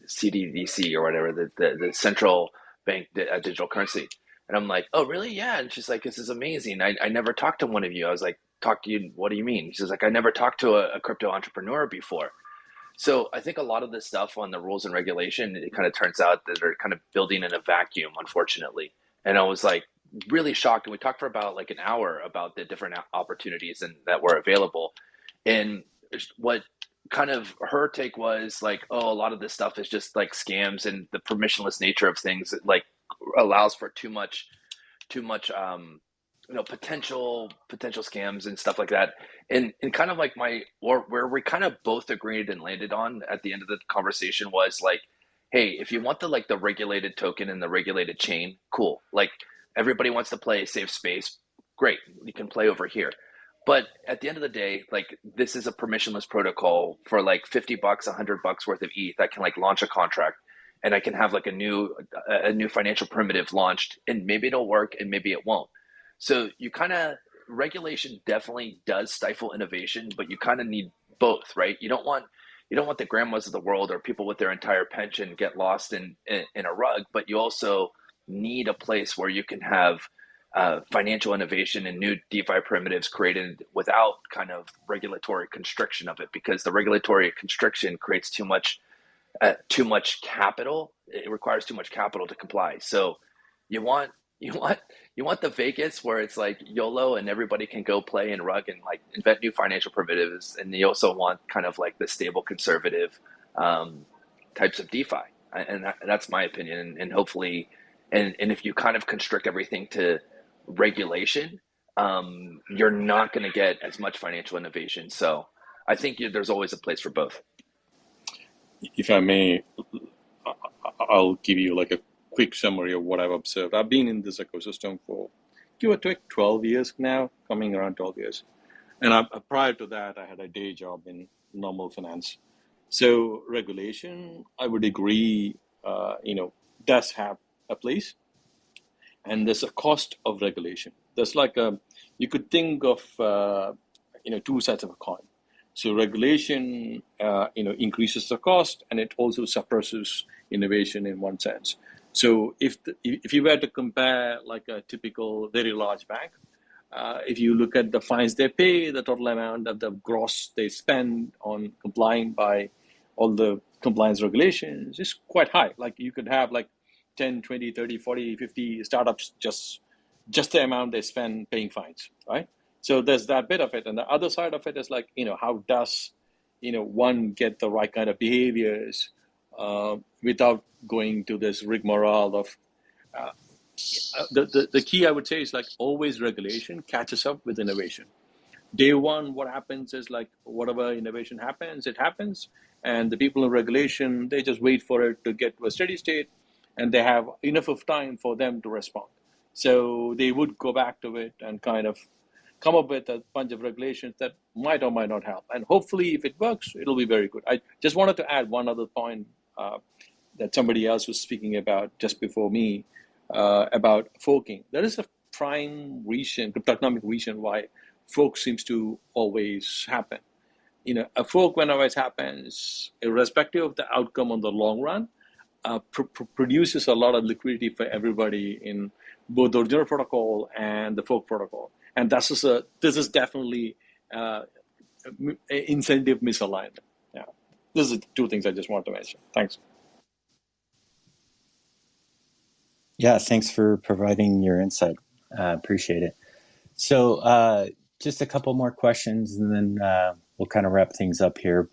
CDVC or whatever, the central bank digital currency." And I'm like, "Oh, really? Yeah." And she's like, "This is amazing. I never talked to one of you." I was like, "Talk to you? What do you mean?" She's like, "I never talked to a crypto entrepreneur before." So I think a lot of this stuff on the rules and regulation, it kind of turns out that they're kind of building in a vacuum, unfortunately. And I was like really shocked. And we talked for about like an hour about the different opportunities and that were available. And what kind of her take was like, oh, a lot of this stuff is just like scams, and the permissionless nature of things like allows for too much potential scams and stuff like that. And kind of like where we kind of both agreed and landed on at the end of the conversation was like, hey, if you want the regulated token and the regulated chain, cool. Like everybody wants to play safe space, great, you can play over here. But at the end of the day, like this is a permissionless protocol for like $50, $100 worth of ETH that can like launch a contract, and I can have like a new financial primitive launched, and maybe it'll work and maybe it won't. So you kind of regulation definitely does stifle innovation, but you kind of need both, right? You don't want the grandmas of the world or people with their entire pension get lost in a rug, but you also need a place where you can have financial innovation and new DeFi primitives created without kind of regulatory constriction of it, because the regulatory constriction creates too much capital. It requires too much capital to comply. So you want the Vegas where it's like YOLO and everybody can go play and rug and like invent new financial primitives, and you also want kind of like the stable conservative types of DeFi, and that's my opinion. And hopefully, and if you kind of constrict everything to regulation, you're not going to get as much financial innovation. So I think there's always a place for both. If I may, I'll give you like a quick summary of what I've observed. I've been in this ecosystem for give or take 12 years now, coming around 12 years. And prior to that, I had a day job in normal finance. So regulation, I would agree, does have a place. And there's a cost of regulation. There's like you could think of, two sides of a coin. So regulation, increases the cost, and it also suppresses innovation in one sense. So if you were to compare like a typical very large bank, if you look at the fines they pay, the total amount of the gross they spend on complying by all the compliance regulations is quite high. Like you could have like 10, 20, 30, 40, 50 startups just the amount they spend paying fines, right? So there's that bit of it. And the other side of it is like, how does, one get the right kind of behaviors without going to this rigmarole of the key, I would say, is like always regulation catches up with innovation. Day one, what happens is like whatever innovation happens, it happens. And the people in regulation, they just wait for it to get to a steady state, and they have enough of time for them to respond. So they would go back to it and kind of come up with a bunch of regulations that might or might not help. And hopefully, if it works, it'll be very good. I just wanted to add one other point that somebody else was speaking about just before me about forking. There is a prime reason, cryptoeconomic reason why fork seems to always happen. A fork, whenever it happens, irrespective of the outcome on the long run, produces a lot of liquidity for everybody in both the original protocol and the fork protocol. And this is definitely incentive misalignment. Yeah, these are the two things I just want to mention. Thanks. Yeah, thanks for providing your insight. Appreciate it. So just a couple more questions, and then we'll kind of wrap things up here.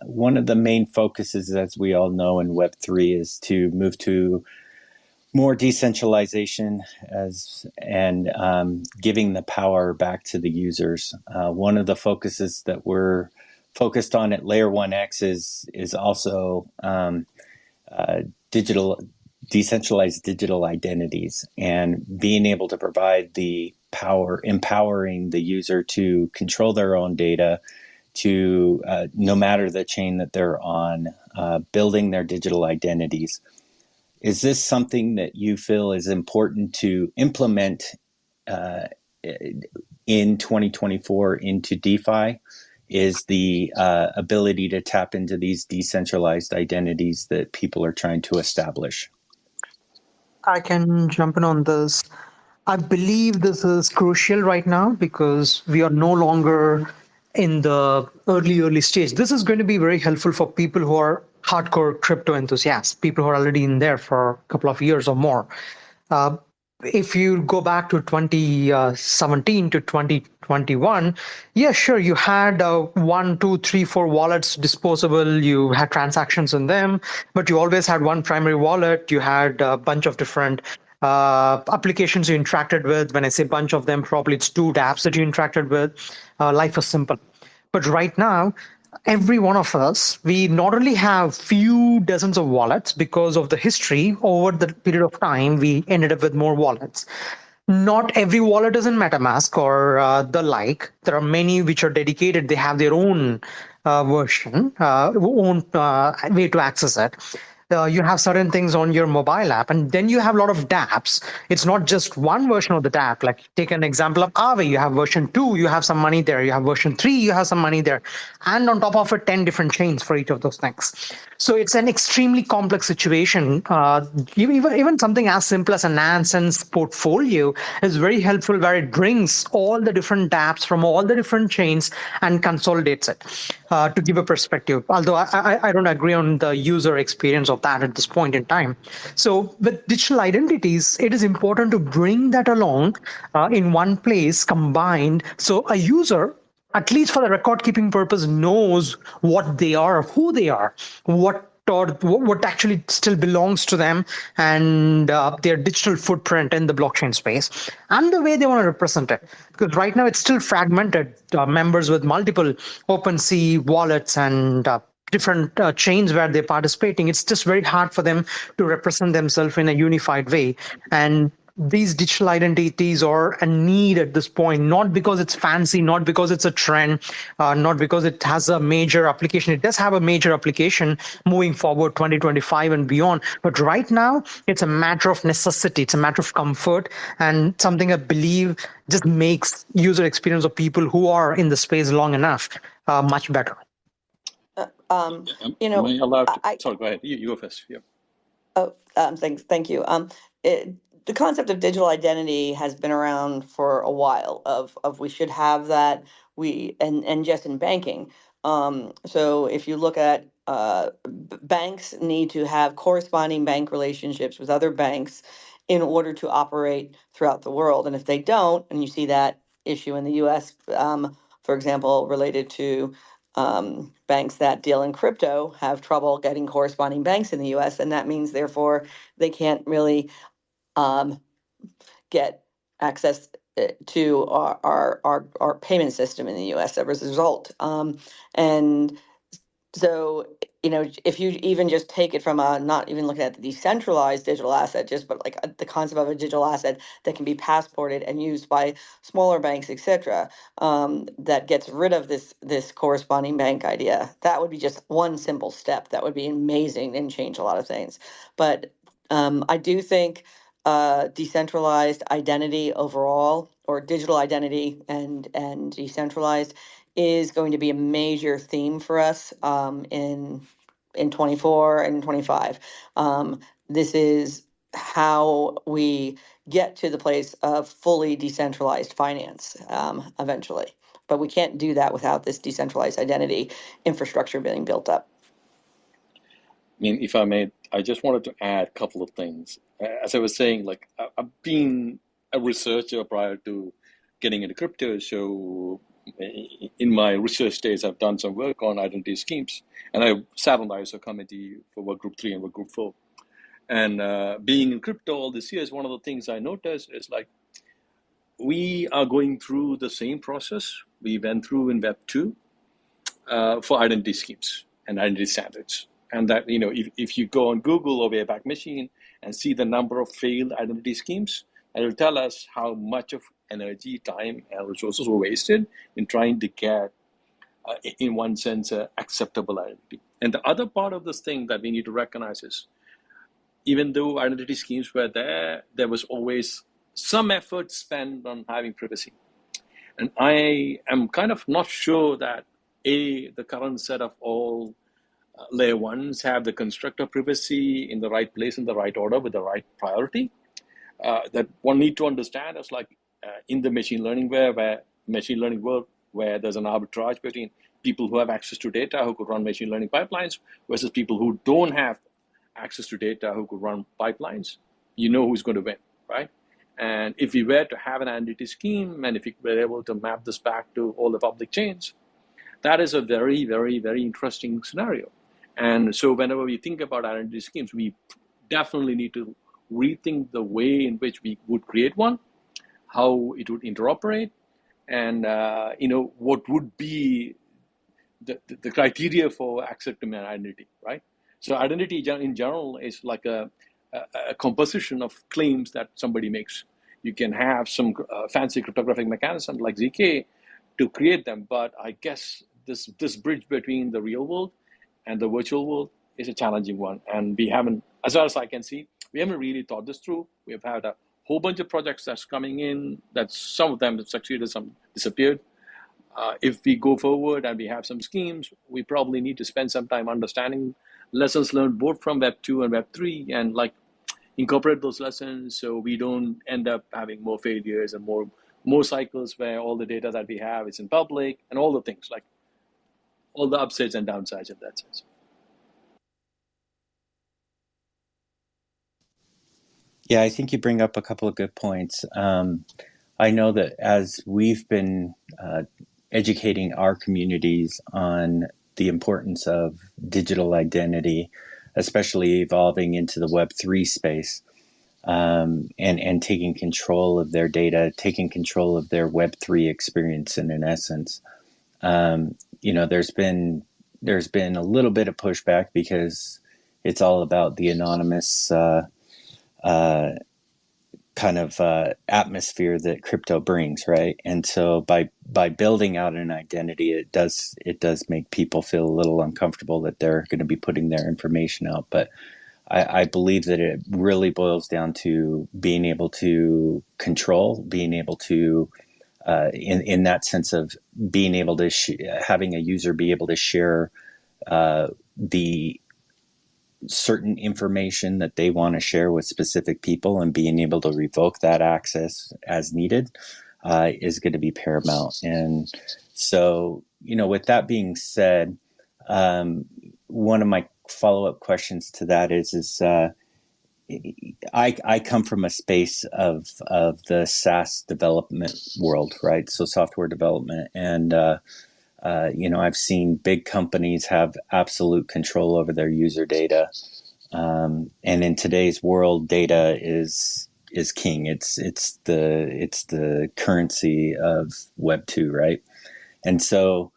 One of the main focuses, as we all know, in Web3 is to move to more decentralization and giving the power back to the users. One of the focuses that we're focused on at Layer 1X is also decentralized digital identities, and being able to provide the power, empowering the user to control their own data, to no matter the chain that they're on, building their digital identities. Is this something that you feel is important to implement in 2024 into DeFi? Is the ability to tap into these decentralized identities that people are trying to establish? I can jump in on this. I believe this is crucial right now because we are no longer in the early stage. This is going to be very helpful for people who are hardcore crypto enthusiasts, people who are already in there for a couple of years or more. Uh, if you go back to 2017 to 2021, yeah, sure, you had one, two, three, four wallets disposable. You had transactions in them, but you always had one primary wallet. You had a bunch of different applications you interacted with. When I say bunch of them, probably it's two dApps that you interacted with. Life was simple. But right now, every one of us, we not only have few dozens of wallets because of the history over the period of time, we ended up with more wallets. Not every wallet is in MetaMask or the like. There are many which are dedicated. They have their own version, own way to access it. You have certain things on your mobile app, and then you have a lot of dApps. It's not just one version of the dApp. Like take an example of Aave. You have version 2, you have some money there. You have version 3, you have some money there. And on top of it, 10 different chains for each of those things. So it's an extremely complex situation. Even something as simple as a Nansen's portfolio is very helpful, where it brings all the different dApps from all the different chains and consolidates it to give a perspective. Although I don't agree on the user experience of that at this point in time. So with digital identities, it is important to bring that along in one place combined. So a user, at least for the record keeping purpose, knows what they are, who they are, what actually still belongs to them, and their digital footprint in the blockchain space, and the way they want to represent it. Because right now it's still fragmented, members with multiple OpenSea wallets and different chains where they're participating. It's just very hard for them to represent themselves in a unified way. And these digital identities are a need at this point, not because it's fancy, not because it's a trend, not because it has a major application. It does have a major application moving forward 2025 and beyond. But right now, it's a matter of necessity. It's a matter of comfort, and something I believe just makes user experience of people who are in the space long enough much better. You Am know, I allowed to? Sorry, go ahead. You go first. Yeah. Oh, thank you. The concept of digital identity has been around for a while. Of we should have that. And just in banking. So if you look at banks need to have corresponding bank relationships with other banks in order to operate throughout the world. And if they don't, and you see that issue in the U.S., for example, related to banks that deal in crypto have trouble getting corresponding banks in the US, and that means, therefore, they can't really get access to our payment system in the US as a result. And so, if you even just take it from not even looking at the decentralized digital asset, but like the concept of a digital asset that can be passported and used by smaller banks, etc., that gets rid of this corresponding bank idea, that would be just one simple step. That would be amazing and change a lot of things. But I do think decentralized identity overall, or digital identity and decentralized, is going to be a major theme for us in 24 and 25. This is how we get to the place of fully decentralized finance eventually. But we can't do that without this decentralized identity infrastructure being built up. I mean, if I may, I just wanted to add a couple of things. As I was saying, like I've been a researcher prior to getting into crypto, so in my research days, I've done some work on identity schemes, and I sat on the ISO committee for work group 3 and work group 4. And being in crypto all this years, one of the things I noticed is like we are going through the same process we went through in Web 2 for identity schemes and identity standards. And that, if you go on Google or Wayback Machine and see the number of failed identity schemes, it will tell us how much of energy, time, and resources were wasted in trying to get, in one sense, acceptable identity. And the other part of this thing that we need to recognize is, even though identity schemes were there, there was always some effort spent on having privacy. And I am kind of not sure that, the current set of all layer ones have the construct of privacy in the right place, in the right order, with the right priority. That one need to understand is like in the machine learning where machine learning world, where there's an arbitrage between people who have access to data who could run machine learning pipelines versus people who don't have access to data who could run pipelines. You know who's going to win, right? And if we were to have an identity scheme, and if we were able to map this back to all the public chains, that is a very, very, very interesting scenario. And so whenever we think about identity schemes, we definitely need to rethink the way in which we would create one, how it would interoperate, and what would be the criteria for accepting an identity, right? So identity in general is like a composition of claims that somebody makes. You can have some fancy cryptographic mechanism like ZK to create them, but I guess this bridge between the real world and the virtual world is a challenging one, and we haven't, as far as I can see, we haven't really thought this through. We've had a whole bunch of projects that's coming in, that some of them have succeeded, some disappeared. If we go forward and we have some schemes, we probably need to spend some time understanding lessons learned both from Web 2 and Web 3 and like incorporate those lessons so we don't end up having more failures and more cycles where all the data that we have is in public and all the things, like all the upsides and downsides of that sense. Yeah, I think you bring up a couple of good points. I know that as we've been educating our communities on the importance of digital identity, especially evolving into the Web3 space, and taking control of their data, taking control of their Web3 experience in essence. There's been a little bit of pushback because it's all about the anonymous atmosphere that crypto brings, right? And so by building out an identity, it does make people feel a little uncomfortable that they're going to be putting their information out. But I believe that it really boils down to being able to control, being able to, in that sense of being able to having a user be able to share the certain information that they want to share with specific people, and being able to revoke that access as needed is going to be paramount. And so, with that being said, one of my follow-up questions to that is I come from a space of the SaaS development world, right? So software development, and I've seen big companies have absolute control over their user data, and in today's world, data is king. It's the currency of Web 2, right? And so,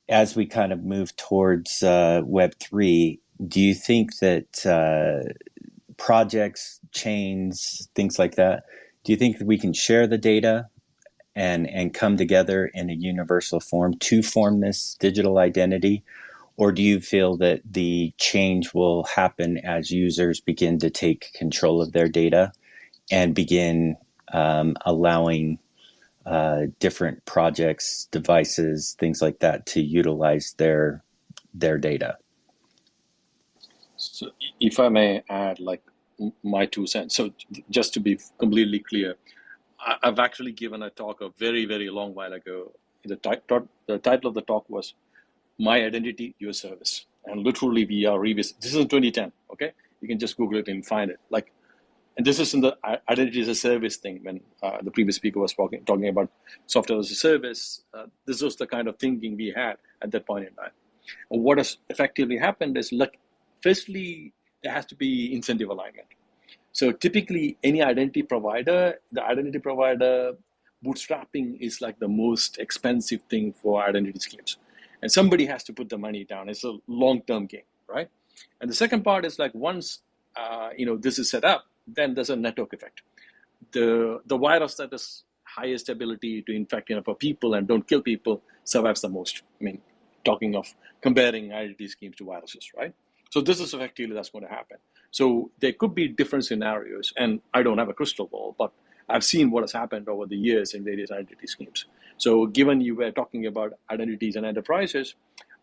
as we kind of move towards Web 3, do you think that projects, chains, things like that, do you think that we can share the data and come together in a universal form to form this digital identity? Or do you feel that the change will happen as users begin to take control of their data and begin allowing different projects, devices, things like that to utilize their data? So if I may add like my 2 cents. So just to be completely clear, I've actually given a talk a very, very long while ago. The title of the talk was My Identity, Your Service. And literally we are revisiting. This is in 2010, okay? You can just Google it and find it. And this is in the identity as a service thing when the previous speaker was talking about software as a service. This was the kind of thinking we had at that point in time. And what has effectively happened is, firstly, there has to be incentive alignment. So typically, any identity provider, the identity provider bootstrapping is like the most expensive thing for identity schemes. And somebody has to put the money down. It's a long-term game, right? And the second part is once this is set up, then there's a network effect. The virus that has highest ability to infect enough people and don't kill people survives the most. I mean, talking of comparing identity schemes to viruses, right? So this is effectively that's going to happen. So there could be different scenarios, and I don't have a crystal ball, but I've seen what has happened over the years in various identity schemes. So given you were talking about identities and enterprises,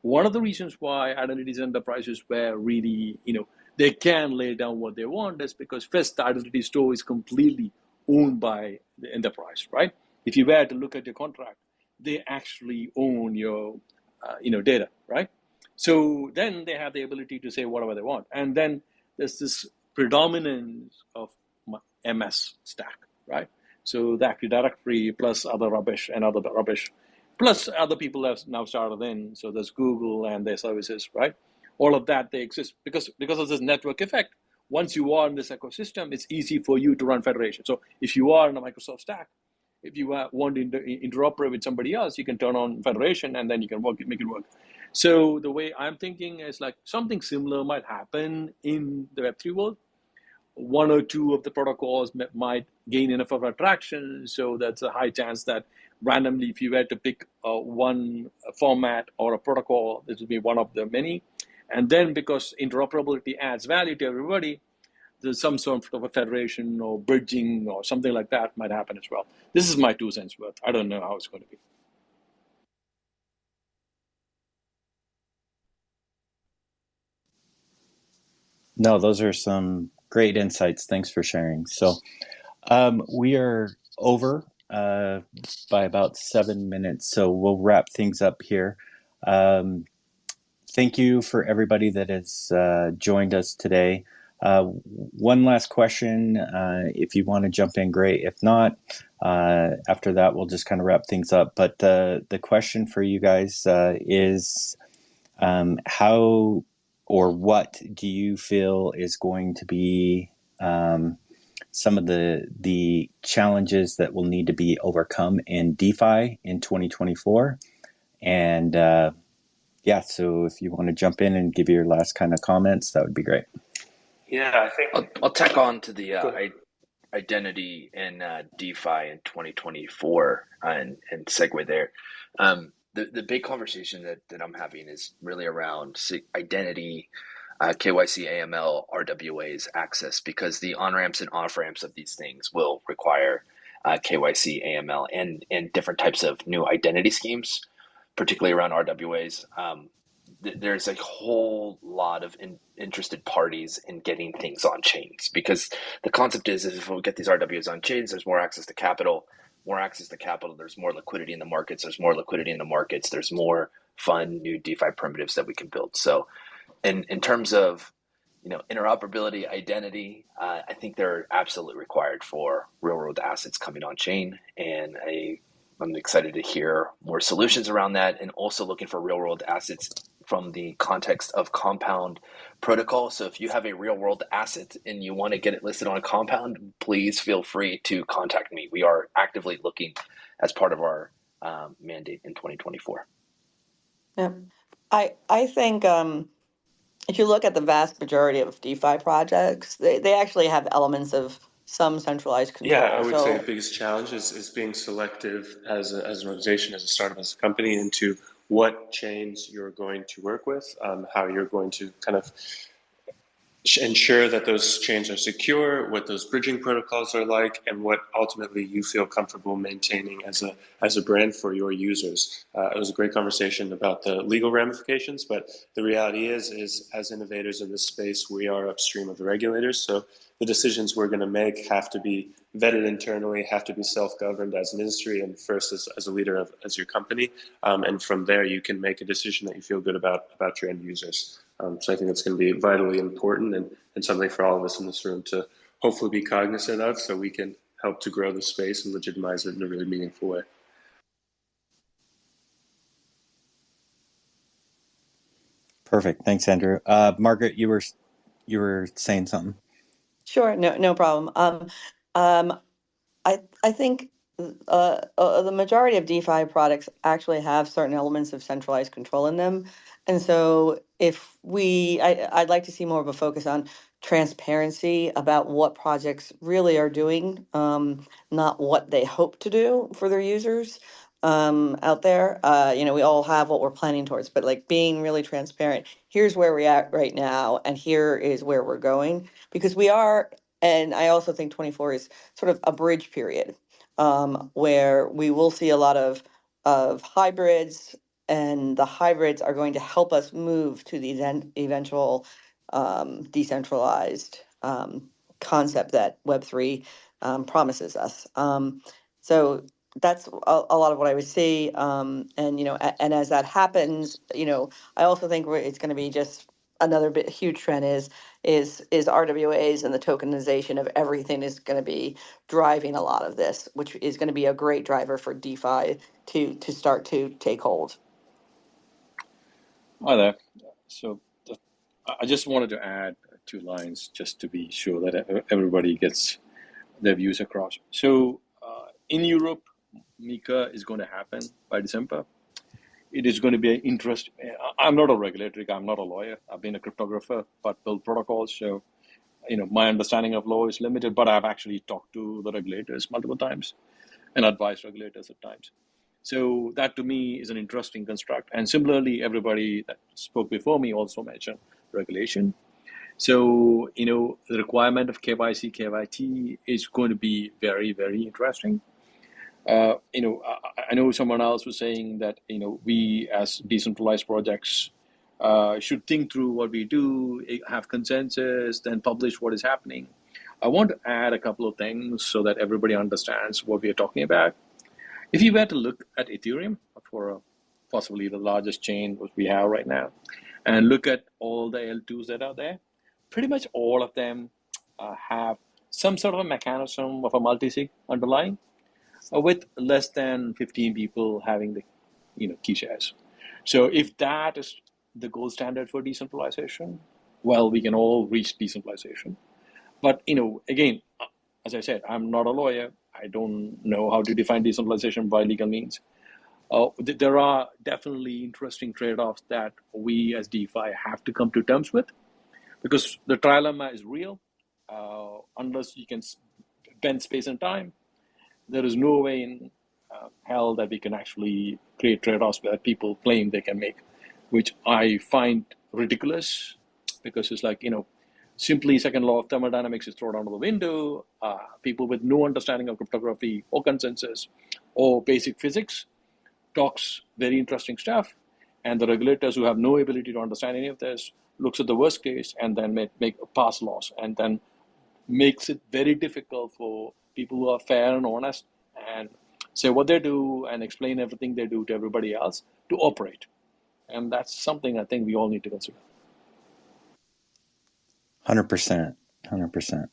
one of the reasons why identities and enterprises were really, they can lay down what they want is because first, the identity store is completely owned by the enterprise, right? If you were to look at your contract, they actually own your data, right? So then they have the ability to say whatever they want. And then there's this predominance of MS stack, right? So the Active Directory plus other rubbish and other rubbish, plus other people have now started in. So there's Google and their services, right? All of that, they exist because of this network effect. Once you are in this ecosystem, it's easy for you to run federation. So if you are in a Microsoft stack, if you want to interoperate with somebody else, you can turn on federation and then you can make it work. So the way I'm thinking is like something similar might happen in the Web3 world. One or two of the protocols might gain enough of attraction, so that's a high chance that randomly, if you were to pick one format or a protocol, this will be one of the many. And then because interoperability adds value to everybody, there's some sort of a federation or bridging or something like that might happen as well. This is my 2 cents worth. I don't know how it's going to be. No, those are some great insights. Thanks for sharing. So we are over by about 7 minutes, so we'll wrap things up here. Thank you for everybody that has joined us today. One last question. If you want to jump in, great. If not, after that, we'll just kind of wrap things up. But the question for you guys is how or what do you feel is going to be some of the challenges that will need to be overcome in DeFi in 2024? And yeah, so if you want to jump in and give your last kind of comments, that would be great. Yeah, I think I'll tack on to the identity in DeFi in 2024 and segue there. The big conversation that I'm having is really around identity, KYC, AML, RWAs, access, because the on-ramps and off-ramps of these things will require KYC, AML, and different types of new identity schemes, particularly around RWAs. There's a whole lot of interested parties in getting things on chains, because the concept is if we get these RWAs on chains, there's more access to capital. More access to capital, there's more liquidity in the markets. There's more liquidity in the markets. There's more fun new DeFi primitives that we can build. So in terms of interoperability, identity, I think they're absolutely required for real world assets coming on chain, and I'm excited to hear more solutions around that, and also looking for real world assets from the context of compound protocol. So if you have a real world asset and you want to get it listed on a compound, please feel free to contact me. We are actively looking as part of our mandate in 2024. Yeah, I think if you look at the vast majority of DeFi projects, they actually have elements of some centralized control. Yeah, I would say the biggest challenge is being selective as an organization, as a startup, as a company, into what chains you're going to work with, how you're going to kind of ensure that those chains are secure, what those bridging protocols are like, and what ultimately you feel comfortable maintaining as a brand for your users. It was a great conversation about the legal ramifications, but the reality is as innovators in this space, we are upstream of the regulators. So the decisions we're going to make have to be vetted internally, have to be self-governed as an industry, and first as a leader as your company. And from there, you can make a decision that you feel good about your end users. So I think it's going to be vitally important and something for all of us in this room to hopefully be cognizant of, so we can help to grow the space and legitimize it in a really meaningful way. Perfect. Thanks, Andrew. Margaret, you were saying something. Sure, no problem. I think the majority of DeFi products actually have certain elements of centralized control in them. And so I'd like to see more of a focus on transparency about what projects really are doing, not what they hope to do for their users out there. We all have what we're planning towards, but like being really transparent. Here's where we're at right now, and here is where we're going, because we are. And I also think 24 is sort of a bridge period where we will see a lot of hybrids, and the hybrids are going to help us move to the eventual decentralized concept that Web3 promises us. So that's a lot of what I would see. And and as that happens, I also think it's going to be just another huge trend is RWAs, and the tokenization of everything is going to be driving a lot of this, which is going to be a great driver for DeFi to start to take hold. Hi there. So I just wanted to add 2 lines just to be sure that everybody gets their views across. So in Europe, MiCA is going to happen by December. It is going to be an interest. I'm not a regulator. I'm not a lawyer. I've been a cryptographer, but built protocols. So, my understanding of law is limited, but I've actually talked to the regulators multiple times and advised regulators at times. So that to me is an interesting construct. And similarly, everybody that spoke before me also mentioned regulation. So, the requirement of KYC, KYT is going to be very, very interesting. I know someone else was saying that, we as decentralized projects should think through what we do, have consensus, then publish what is happening. I want to add a couple of things so that everybody understands what we are talking about. If you were to look at Ethereum, for possibly the largest chain which we have right now, and look at all the L2s that are there, pretty much all of them have some sort of a mechanism of a multi-sig underlying, with less than 15 people having the key shares. So if that is the gold standard for decentralization, well, we can all reach decentralization. But again, as I said, I'm not a lawyer. I don't know how to define decentralization by legal means. There are definitely interesting trade-offs that we as DeFi have to come to terms with, because the trilemma is real. Unless you can bend space and time, there is no way in hell that we can actually create trade-offs that people claim they can make, which I find ridiculous, because it's like, simply second law of thermodynamics is thrown out of the window. People with no understanding of cryptography or consensus or basic physics talks very interesting stuff, and the regulators who have no ability to understand any of this looks at the worst case and then make pass laws, and then makes it very difficult for people who are fair and honest and say what they do and explain everything they do to everybody else to operate. And that's something I think we all need to consider. 100%. 100%.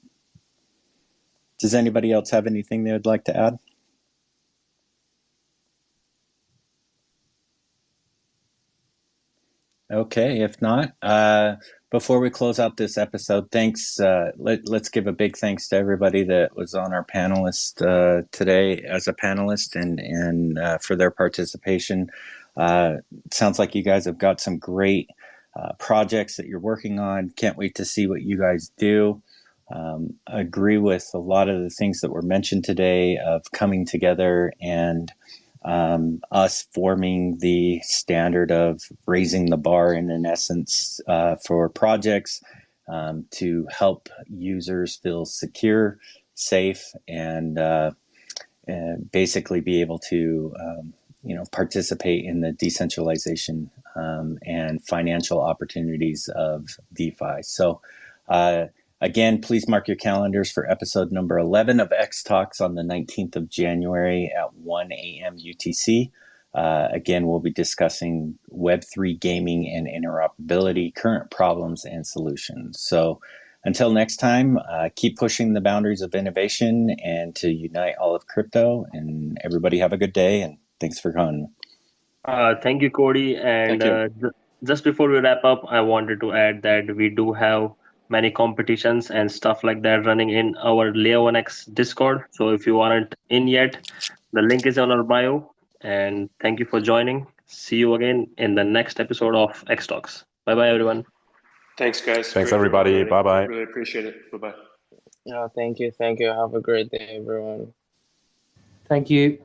Does anybody else have anything they would like to add? Okay, if not, before we close out this episode, thanks. Let's give a big thanks to everybody that was on our panelist today as a panelist, and for their participation. Sounds like you guys have got some great projects that you're working on. Can't wait to see what you guys do. Agree with a lot of the things that were mentioned today of coming together and us forming the standard of raising the bar in essence for projects to help users feel secure, safe, and basically be able to participate in the decentralization and financial opportunities of DeFi. So again, please mark your calendars for episode number 11 of X Talks on the 19th of January at 1 a.m. UTC. Again, we'll be discussing Web3 gaming and interoperability, current problems and solutions. So until next time, keep pushing the boundaries of innovation and to unite all of crypto. And everybody have a good day, and thanks for coming. Thank you, Cody. And Thank you. just before we wrap up, I wanted to add that we do have many competitions and stuff like that running in our Layer 1x Discord. So if you aren't in yet, the link is on our bio. And thank you for joining. See you again in the next episode of X Talks. Bye bye, everyone. Thanks, guys. Thanks, Great room, everybody. really. Bye-bye. Really appreciate it. Bye-bye. Yeah, thank you. Have a great day, everyone. Thank you.